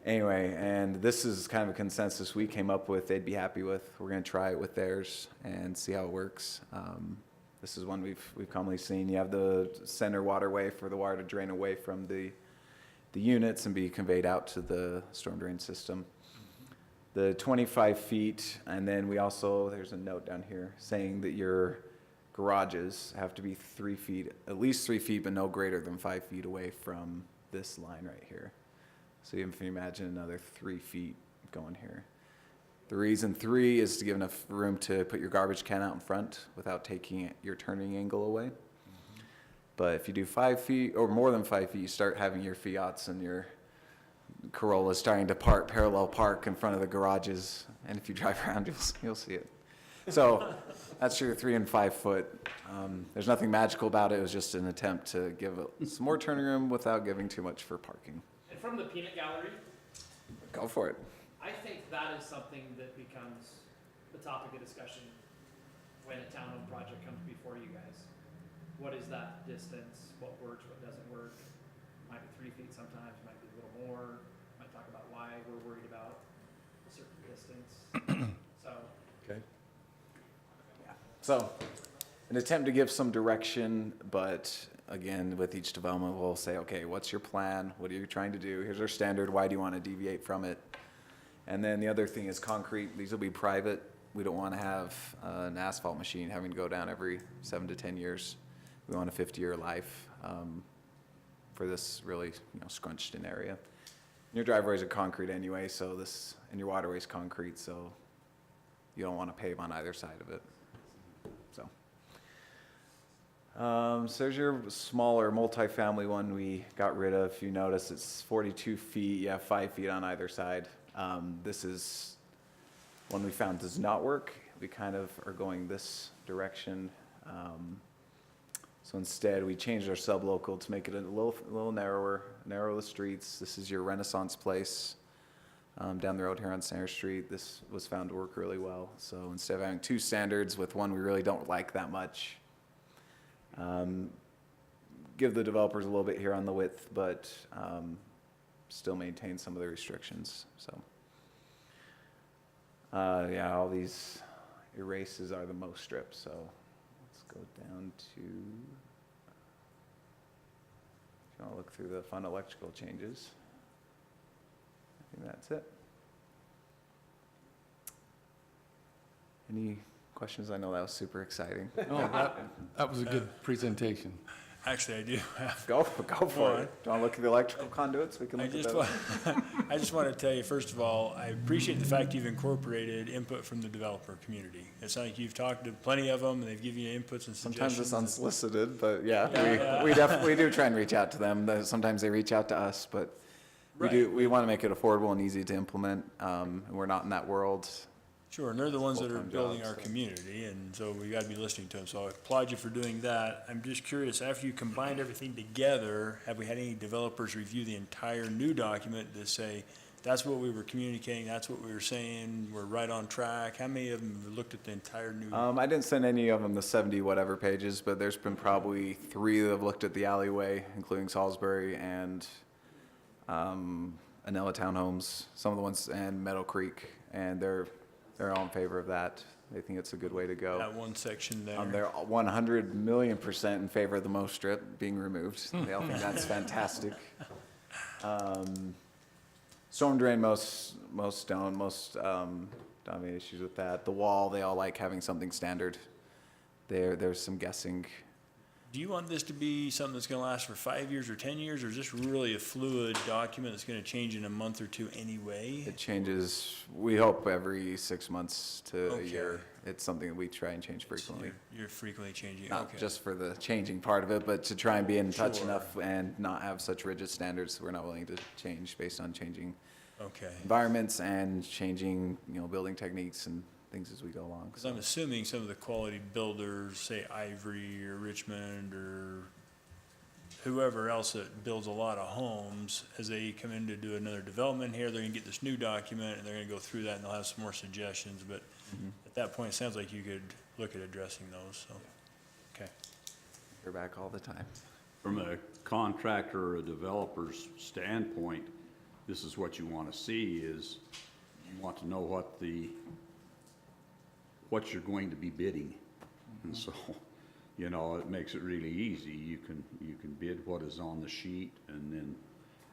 Anyway, and this is kind of a consensus we came up with. They'd be happy with. We're going to try it with theirs and see how it works. This is one we've commonly seen. You have the center waterway for the water to drain away from the units and be conveyed out to the storm drain system. The 25 feet, and then we also, there's a note down here saying that your garages have to be 3 feet, at least 3 feet, but no greater than 5 feet away from this line right here. So even if you imagine another 3 feet going here. The reason 3 is to give enough room to put your garbage can out in front without taking your turning angle away. But if you do 5 feet or more than 5 feet, you start having your Fiats and your Corollas starting to parallel park in front of the garages. And if you drive around, you'll see it. So that's your 3 and 5 foot. There's nothing magical about it. It was just an attempt to give it some more turning room without giving too much for parking. And from the peanut gallery, Go for it. I think that is something that becomes the topic of discussion when a townhome project comes before you guys. What is that distance? What works, what doesn't work? Might be 3 feet sometimes, might be a little more. Might talk about why we're worried about a certain distance. So, Okay. So, an attempt to give some direction, but again, with each development, we'll say, okay, what's your plan? What are you trying to do? Here's our standard. Why do you want to deviate from it? And then the other thing is concrete. These will be private. We don't want to have an asphalt machine having to go down every 7 to 10 years. We want a 50-year life for this really, scrunched in area. Your driveways are concrete anyway, so this, and your waterway's concrete, so you don't want to pave on either side of it. So there's your smaller multifamily one we got rid of. If you notice, it's 42 feet. You have 5 feet on either side. This is one we found does not work. We kind of are going this direction. So instead, we changed our sublocal to make it a little narrower, narrow the streets. This is your Renaissance Place down the road here on Center Street. This was found to work really well. So instead of having 2 standards with one we really don't like that much, give the developers a little bit here on the width, but still maintain some of the restrictions. So, yeah, all these erases are the most strips. So let's go down to, if you want to look through the fun electrical changes, I think that's it. Any questions? I know that was super exciting. No, that was a good presentation. Actually, I do have. Go for it. Do you want to look at the electrical conduits? We can look at those. I just want to tell you, first of all, I appreciate the fact you've incorporated input from the developer community. It's like you've talked to plenty of them, and they've given you inputs and suggestions. Sometimes it's unsolicited, but yeah, we definitely do try and reach out to them. Sometimes they reach out to us, but we want to make it affordable and easy to implement. And we're not in that world. Sure, and they're the ones that are Full-time building jobs, our so. community, and so we gotta be listening to them, so I applaud you for doing that. I'm just curious, after you combined everything together, have we had any developers review the entire new document to say, that's what we were communicating, that's what we were saying, we're right on track? How many of them have looked at the entire new? I didn't send any of them the 70 whatever pages, but there's been probably 3 that have looked at the alleyway, including Salisbury and Anella Townhomes, some of the ones, and Meadow Creek, and they're all in favor of that. They think it's a good way to go. That one section there? They're 100,000,000% in favor of the mow strip being removed. They all think that's fantastic. Storm drain, most don't. Most don't have any issues with that. The wall, they all like having something standard. There's some guessing. Do you want this to be something that's gonna last for 5 years or 10 years, or is this really a fluid document that's gonna change in a month or two anyway? It changes, we hope, every 6 months to a Okay. year. It's something that we try and change frequently. You're frequently changing, Not okay. just for the changing part of it, but to try and be in touch Sure. enough and not have such rigid standards. We're not willing to change based on changing Okay. environments and changing, building techniques and things as we go along. Because I'm assuming some of the quality builders, say Ivory or Richmond or whoever else that builds a lot of homes, as they come in to do another development here, they're gonna get this new document and they're gonna go through that and they'll have some more suggestions, but at that point, it sounds like you could look at addressing those, so, okay. We're back all the time. From a contractor or a developer's standpoint, this is what you want to see is you want to know what you're going to be bidding. And so, it makes it really easy. You can bid what is on the sheet, and then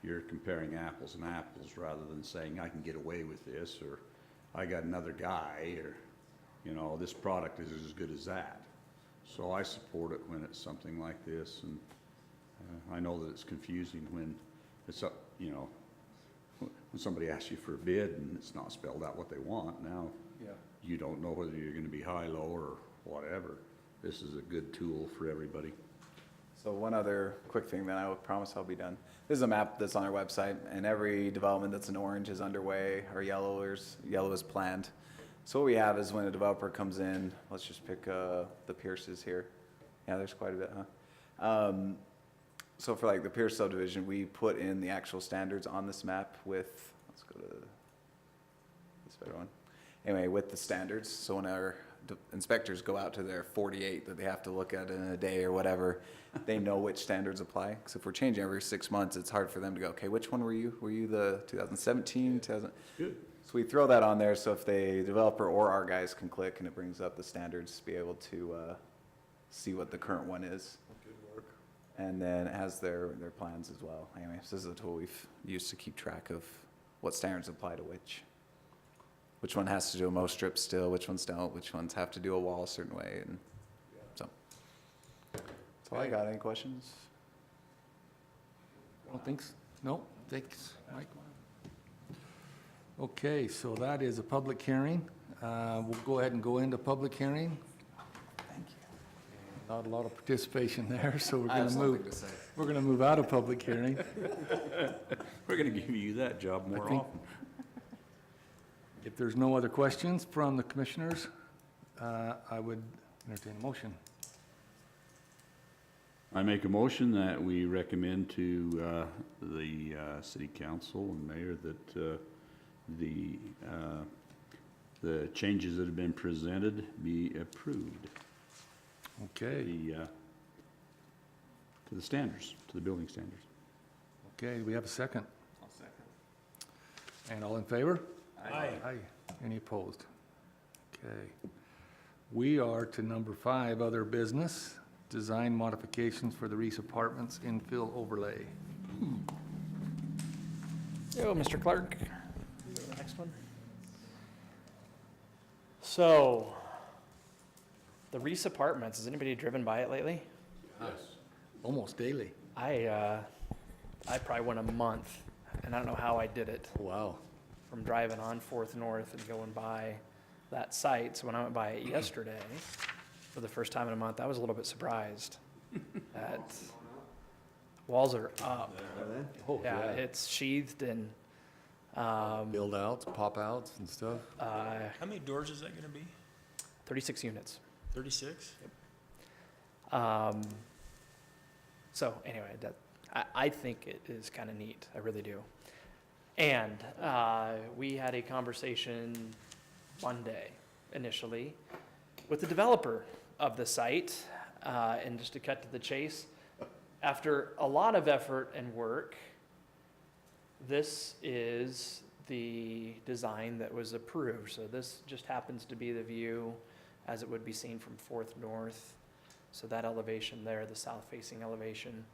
you're comparing apples and apples rather than saying, I can get away with this, or I got another guy, or, this product is as good as that. So I support it when it's something like this, and I know that it's confusing when it's up, when somebody asks you for a bid and it's not spelled out what they want. Now, you don't know whether you're gonna be high, low, or whatever. This is a good tool for everybody. So one other quick thing, then I will promise I'll be done. This is a map that's on our website, and every development that's in orange is underway, or yellow is planned. So what we have is when a developer comes in, let's just pick the Pierces here. Yeah, there's quite a bit, huh? So for like the Pierce subdivision, we put in the actual standards on this map with, let's go to this better one. Anyway, with the standards, so when our inspectors go out to their 48 that they have to look at in a day or whatever, they know which standards apply. Because if we're changing every 6 months, it's hard for them to go, okay, which one were you? Were you the 2017, 2000? Good. So we throw that on there, so if the developer or our guys can click and it brings up the standards, to be able to see what the current one is. Good work. And then it has their plans as well. Anyway, so this is a tool we've used to keep track of what standards apply to which one has to do a mow strip still, which ones don't, which ones have to do a wall a certain way, and so. That's all I got. Any questions? I don't think so. No, thanks, Mike. Okay, so that is a public hearing. We'll go ahead and go into public hearing. Thank you. Not a lot of participation there, so we're I gonna have move. something to say. We're gonna move out of public hearing. We're gonna give you that job more think- often. If there's no other questions from the commissioners, I would entertain a motion. I make a motion that we recommend to the city council and mayor that the changes that have been presented be approved. Okay, To the standards, to the building standards. okay, do we have a second? I'll second. And all in favor? Aye. Aye. Any opposed? Okay. We are to number 5, other business, design modifications for the Reese Apartments infill overlay. Yo, Mr. Clark. Go to the next one. So, the Reese Apartments, has anybody driven by it lately? Almost daily. I probably went a month, and I don't know how I did it, Wow. from driving on 4th North and going by that site. So when I went by it yesterday, for the first time in a month, I was a little bit surprised that walls are up. Oh, Yeah, it's sheathed, and Build outs, pop outs and stuff. How many doors is that gonna be? 36 units. 36? So anyway, I think it is kind of neat. I really do. And we had a conversation Monday initially with the developer of the site. And just to cut to the chase, after a lot of effort and work, this is the design that was approved. So this just happens to be the view as it would be seen from 4th North. So that elevation there, the south-facing elevation.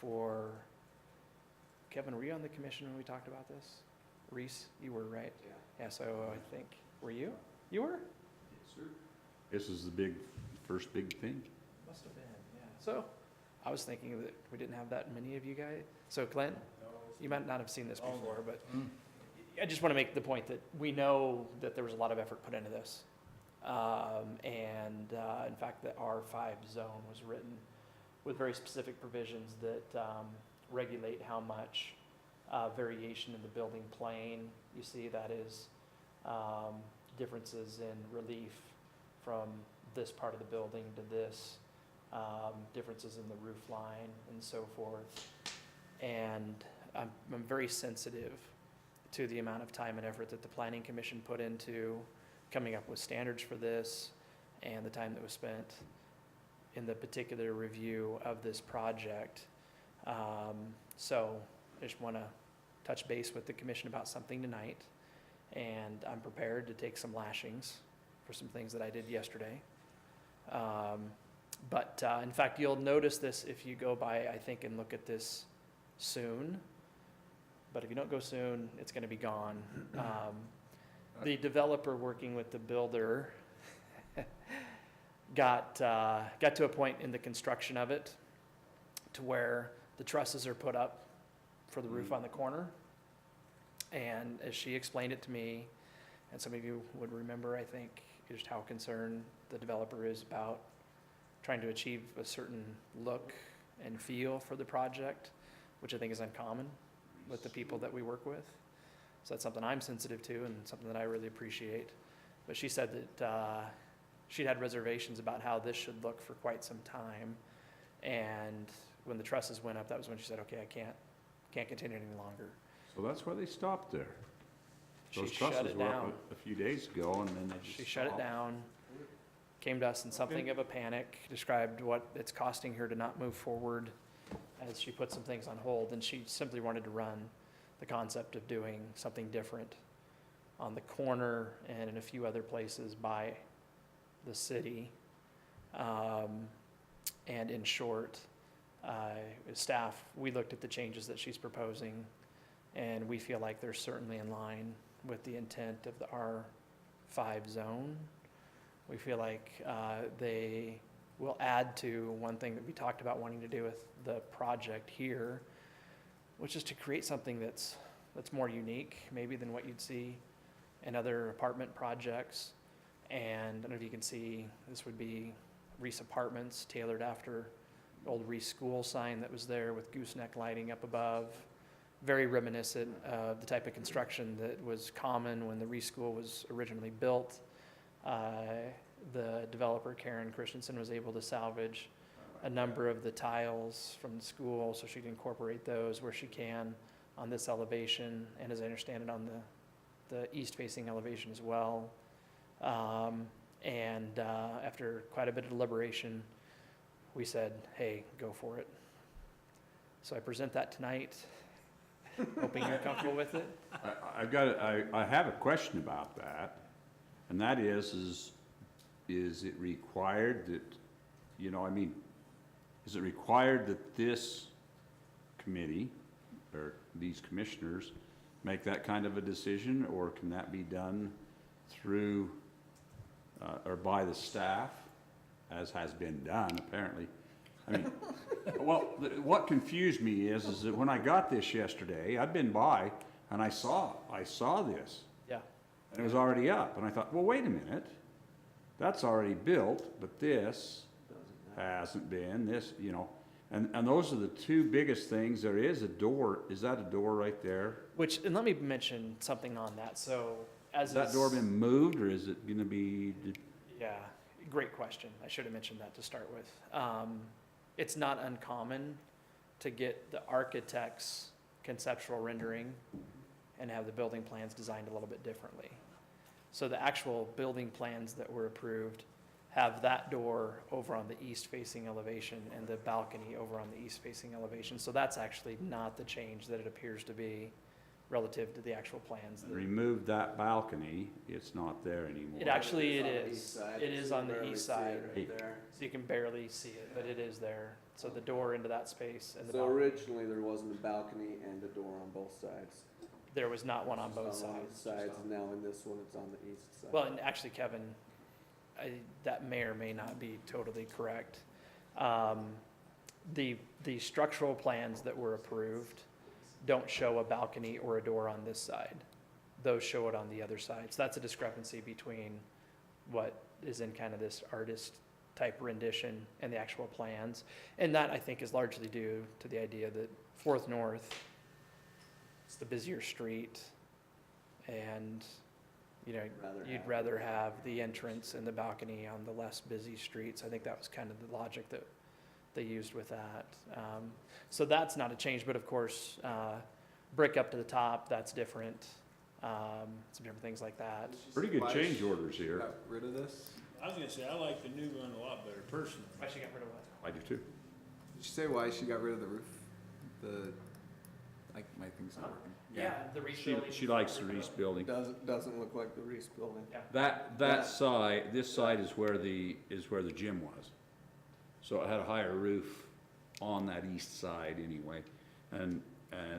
For, Kevin, were you on the commission when we talked about this? Reese, you were, right? Yeah, so I think, were you? You were? Yes, sir. This is the first big thing. Must have been, yeah. So I was thinking that we didn't have that many of you guys. So Clint, you might not have seen this before, but I just want to make the point that we know that there was a lot of effort put into this. In fact, the R5 zone was written with very specific provisions that regulate how much variation in the building plane you see. That is differences in relief from this part of the building to this, differences in the roof line and so forth. And I'm very sensitive to the amount of time and effort that the Planning Commission put into coming up with standards for this and the time that was spent in the particular review of this project. So I just want to touch base with the commission about something tonight, and I'm prepared to take some lashings for some things that I did yesterday. In fact, you'll notice this if you go by, I think, and look at this soon. But if you don't go soon, it's going to be gone. The developer working with the builder got to a point in the construction of it to where the trusses are put up for the roof on the corner. And as she explained it to me, and some of you would remember, I think, just how concerned the developer is about trying to achieve a certain look and feel for the project, which I think is uncommon with the people that we work with. So that's something I'm sensitive to and something that I really appreciate. But she said that she'd had reservations about how this should look for quite some time. And when the trusses went up, that was when she said, okay, I can't continue any longer. So that's why they stopped there. She Those shut trusses it were down. up a few days ago, and then they just She shut it stopped. down, came to us in something of a panic, described what it's costing her to not move forward as she put some things on hold, and she simply wanted to run the concept of doing something different on the corner and in a few other places by the city. And in short, as staff, we looked at the changes that she's proposing, and we feel like they're certainly in line with the intent of the R5 zone. We feel like they will add to one thing that we talked about wanting to do with the project here, which is to create something that's more unique maybe than what you'd see in other apartment projects. And I don't know if you can see, this would be Reese Apartments, tailored after the old Reese School sign that was there with gooseneck lighting up above. Very reminiscent of the type of construction that was common when the Reese School was originally built. The developer, Karen Christensen, was able to salvage a number of the tiles from the school, so she'd incorporate those where she can on this elevation, and as I understand it, on the east-facing elevation as well. After quite a bit of deliberation, we said, hey, go for it. So I present that tonight, hoping you're comfortable with it. I have a question about that, and that is it required that, is it required that this committee, or these commissioners, make that kind of a decision, or can that be done through, or by the staff, as has been done, apparently? I mean, well, what confused me is that when I got this yesterday, I'd been by, and I saw this. Yeah. And it was already up, and I thought, well, wait a minute, that's already built, but this hasn't been, And those are the two biggest things. There is a door, is that a door right there? Which, and let me mention something on that. So as Has that is- door been moved, or is it gonna be, Yeah, great question. I should have mentioned that to start with. It's not uncommon to get the architect's conceptual rendering and have the building plans designed a little bit differently. So the actual building plans that were approved have that door over on the east-facing elevation and the balcony over on the east-facing elevation. So that's actually not the change that it appears to be relative to the actual plans. remove that balcony, it's not there anymore. It actually, it It's on the is. east side, It is so on you the barely east see it side. right there. So you can barely see it, but it is there. So the door into that space and the So balcony, originally, there wasn't a balcony and a door on both sides. there was not one on both Just one of the sides. Sides, and now in this one, it's on the east side. Well, and actually, Kevin, that may or may not be totally correct. The structural plans that were approved don't show a balcony or a door on this side. Those show it on the other side. So that's a discrepancy between what is in kind of this artist type rendition and the actual plans. And that, I think, is largely due to the idea that Fourth North, it's the busier street, and, you know, you'd rather have the entrance and the balcony on the less busy streets. I think that was kind of the logic that they used with that. So that's not a change, but of course, brick up to the top, that's different. Some different things like that. Pretty good change orders here. Got rid of this? I was gonna say, I like the new one a lot better personally. Why she got rid of what? I do too. Did you say why she got rid of the roof? My thing's not working. Yeah, the rebuilding. She likes the Reese building. Doesn't look like the Reese building. Yeah. That side, this side is where the gym was. So it had a higher roof on that east side anyway, and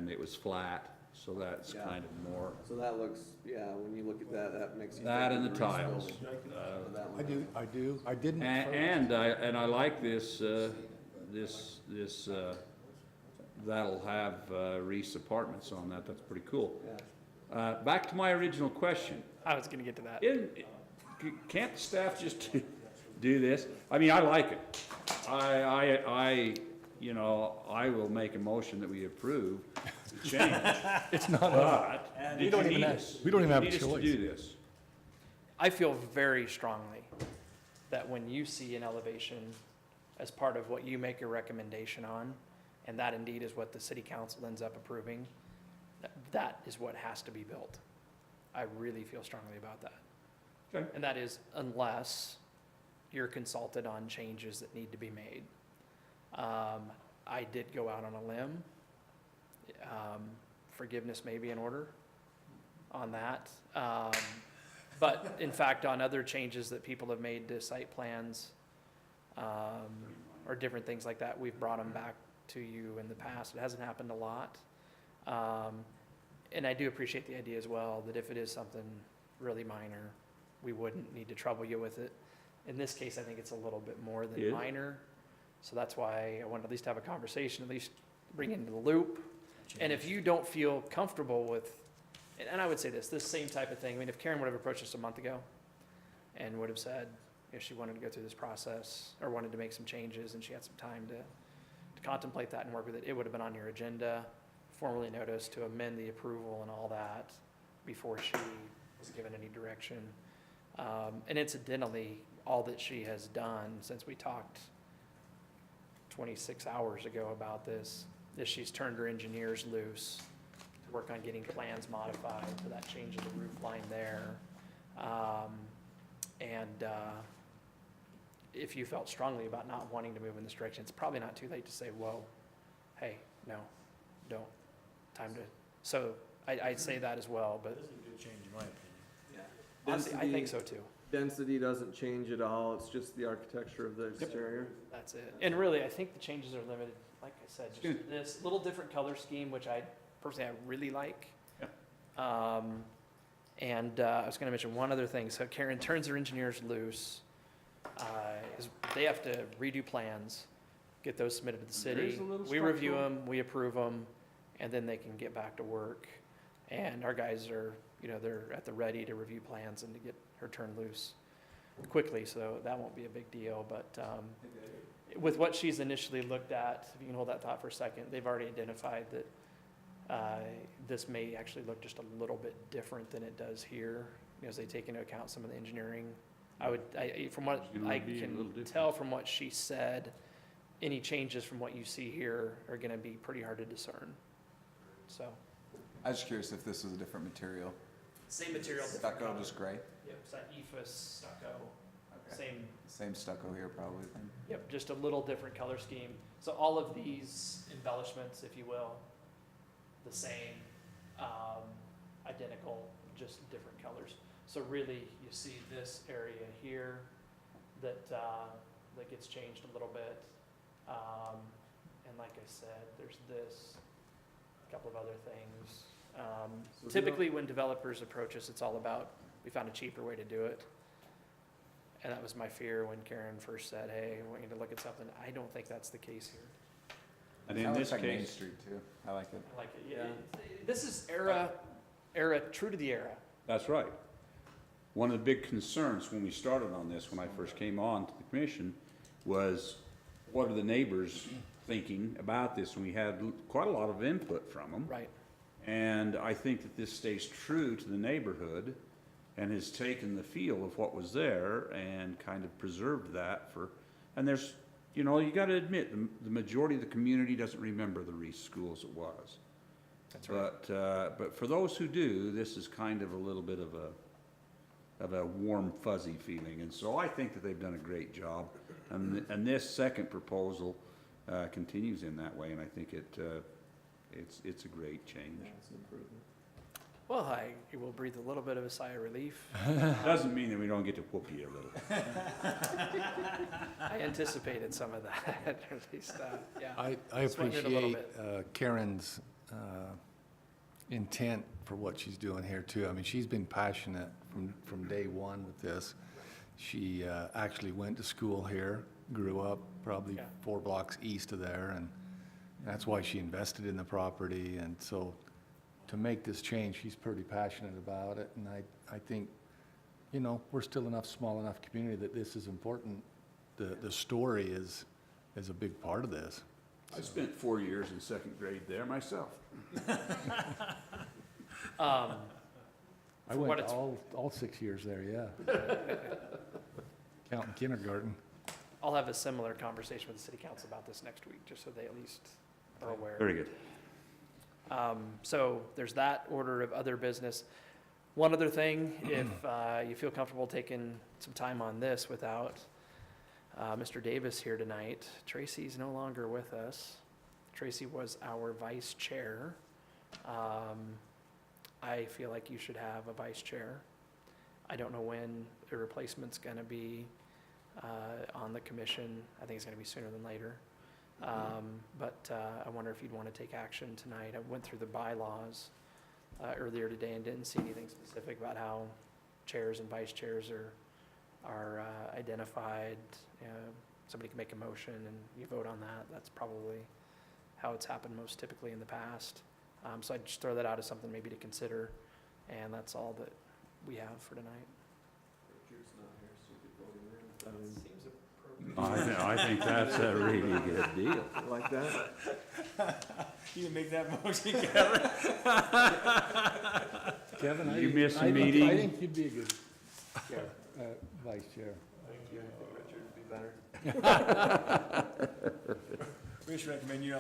it was flat, so that's Yeah. kind of more. So that looks, yeah, when you look at that, that makes you. That think and of the Reese tiles. building. That one. I didn't. And I like this, that'll have Reese Apartments on that, that's pretty cool. Yeah. Back to my original question. I was gonna get to that. Can't the staff just do this? I mean, I like it. I will make a motion that we approve the change. It's not, But, we did don't you even need have- us? we don't even have Did a you need us choice. to do this? I feel very strongly that when you see an elevation as part of what you make a recommendation on, and that indeed is what the city council ends up approving, that is what has to be built. I really feel strongly about that. Okay. And that is unless you're consulted on changes that need to be made. I did go out on a limb. Forgiveness may be in order on that. But in fact, on other changes that people have made to site plans, or different things like that, we've brought them back to you in the past. It hasn't happened a lot. And I do appreciate the idea as well, that if it is something really minor, we wouldn't need to trouble you with it. In this case, I think it's a little bit more than Yeah. minor. So that's why I wanted to at least have a conversation, at least bring it into the loop. And if you don't feel comfortable with, and I would say this same type of thing, I mean, if Karen would have approached us a month ago and would have said if she wanted to go through this process or wanted to make some changes and she had some time to contemplate that and work with it, it would have been on your agenda, formally noticed to amend the approval and all that before she was given any direction. And incidentally, all that she has done since we talked 26 hours ago about this is she's turned her engineers loose to work on getting plans modified for that change of the roof line there. If you felt strongly about not wanting to move in this direction, it's probably not too late to say, whoa, hey, no, don't, time to, so I'd say that as well, but This is a good change in my opinion. honestly, I think so too. Density doesn't change at all, it's just the architecture of the exterior. That's it. And really, I think the changes are limited, like I said, just to this little different color scheme, which I personally, I really like. I was gonna mention one other thing. So Karen turns her engineers loose. They have to redo plans, get those submitted to the city. There's a little We review structural- them, we approve them, and then they can get back to work. And our guys are, they're at the ready to review plans and to get her turned loose quickly, so that won't be a big deal, but, with what she's initially looked at, if you can hold that thought for a second, they've already identified that this may actually look just a little bit different than it does here, as they take into account some of the engineering. From what It's gonna I be a can little different. tell from what she said, any changes from what you see here are gonna be pretty hard to discern. So, I was just curious if this was a different material. same material, different Stucco, color. just gray? Yep, it's that ephes stucco, Okay. same, Same stucco here probably then. yep, just a little different color scheme. So all of these embellishments, if you will, the same, identical, just different colors. So really, you see this area here that gets changed a little bit. And like I said, there's this, a couple of other things. So Typically, when developers approach us, it's all about, we found a cheaper way to do it. And that was my fear when Karen first said, hey, I want you to look at something. I don't think that's the case here. And in Kinda this looks like Main case, Street too. I like it. I like it, yeah. This is era, true to the era. that's right. One of the big concerns when we started on this, when I first came on to the commission, was what are the neighbors thinking about this? And we had quite a lot of input from them. Right. And I think that this stays true to the neighborhood and has taken the feel of what was there and kind of preserved that for, and there's, you know, you gotta admit, the majority of the community doesn't remember the Reese School as it was. That's right. But for those who do, this is kind of a little bit of a warm fuzzy feeling. And so I think that they've done a great job. And this second proposal continues in that way, and I think it's a great change. It's an improvement. Well, I will breathe a little bit of a sigh of relief. Doesn't mean that we don't get to whoop you a little. I anticipated some of that, at least, yeah. I Sweating it a little appreciate Karen's intent for what she's doing here too. I mean, she's been passionate from day one with this. She actually went to school here, grew up probably Yeah. 4 blocks east of there, and that's why she invested in the property. And so to make this change, she's pretty passionate about it. And I think, you know, we're still small enough community that this is important. The story is a big part of this. I spent 4 years in second grade there myself. I For went what it's- all 6 years there, yeah. Counting kindergarten. I'll have a similar conversation with the city council about this next week, just so they at least are aware. Very good. So there's that order of other business. One other thing, if you feel comfortable taking some time on this without Mr. Davis here tonight, Tracy's no longer with us. Tracy was our vice chair. I feel like you should have a vice chair. I don't know when the replacement's gonna be on the commission. I think it's gonna be sooner than later. But I wonder if you'd want to take action tonight. I went through the bylaws earlier today and didn't see anything specific about how chairs and vice chairs are identified. Somebody can make a motion and you vote on that. That's probably how it's happened most typically in the past. So I'd just throw that out as something maybe to consider, and that's all that we have for tonight. Richard's not here, so you could vote him in. Seems appropriate. I think that's a really good deal. Like that? You can make that motion, Kevin. Kevin, You miss a I meeting? think you'd be a good vice chair. Richard would be better. We just recommend you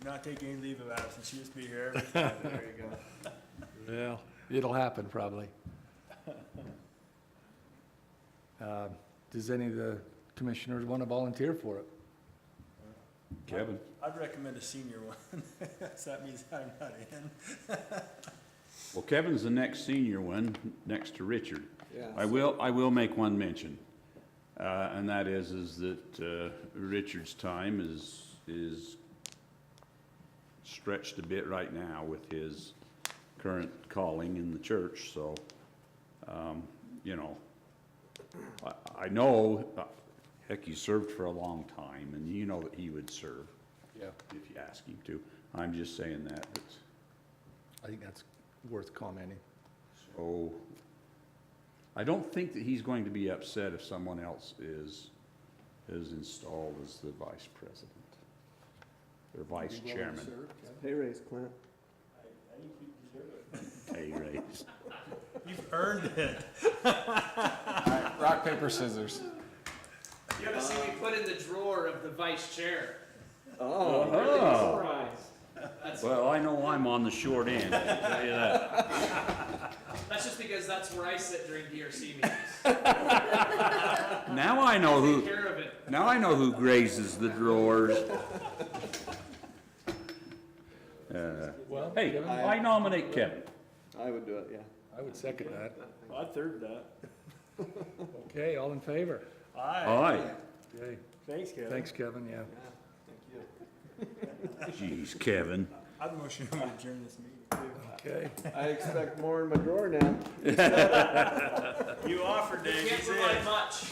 not take any leave of absence, you just be here every time. There you go. Well, it'll happen probably. Does any of the commissioners want to volunteer for it? Kevin? I'd recommend a senior one, so that means I'm not in. Well, Kevin's the next senior one, next to Richard. Yeah. I will make one mention, and that is that Richard's time is stretched a bit right now with his current calling in the church, so, you know, I know, heck, he served for a long time, and you know that he would serve Yeah. if you ask him to. I'm just saying that, but, I think that's worth commenting. so, I don't think that he's going to be upset if someone else is is installed as the vice president, or vice chairman. Pay raise, Clint. Pay raise. You've earned it. Rock, paper, scissors. You gotta see me put in the drawer of the vice chair. Oh. Surprise. Well, I know I'm on the short end, I can tell you that. That's just because that's where I sit during DRC meetings. Now I know Take who, care of it. now I know who grazes the drawers. Well, Hey, Kevin, I nominate Kevin. I would do it, yeah. I would second that. I third that. Okay, all in favor? Aye. Okay, Thanks, Kevin. thanks, Kevin, yeah. Jeez, Kevin. I'd motion to adjourn this meeting too. Okay. I expect more in my drawer now. You offered, Dave. Can't He's in. provide much.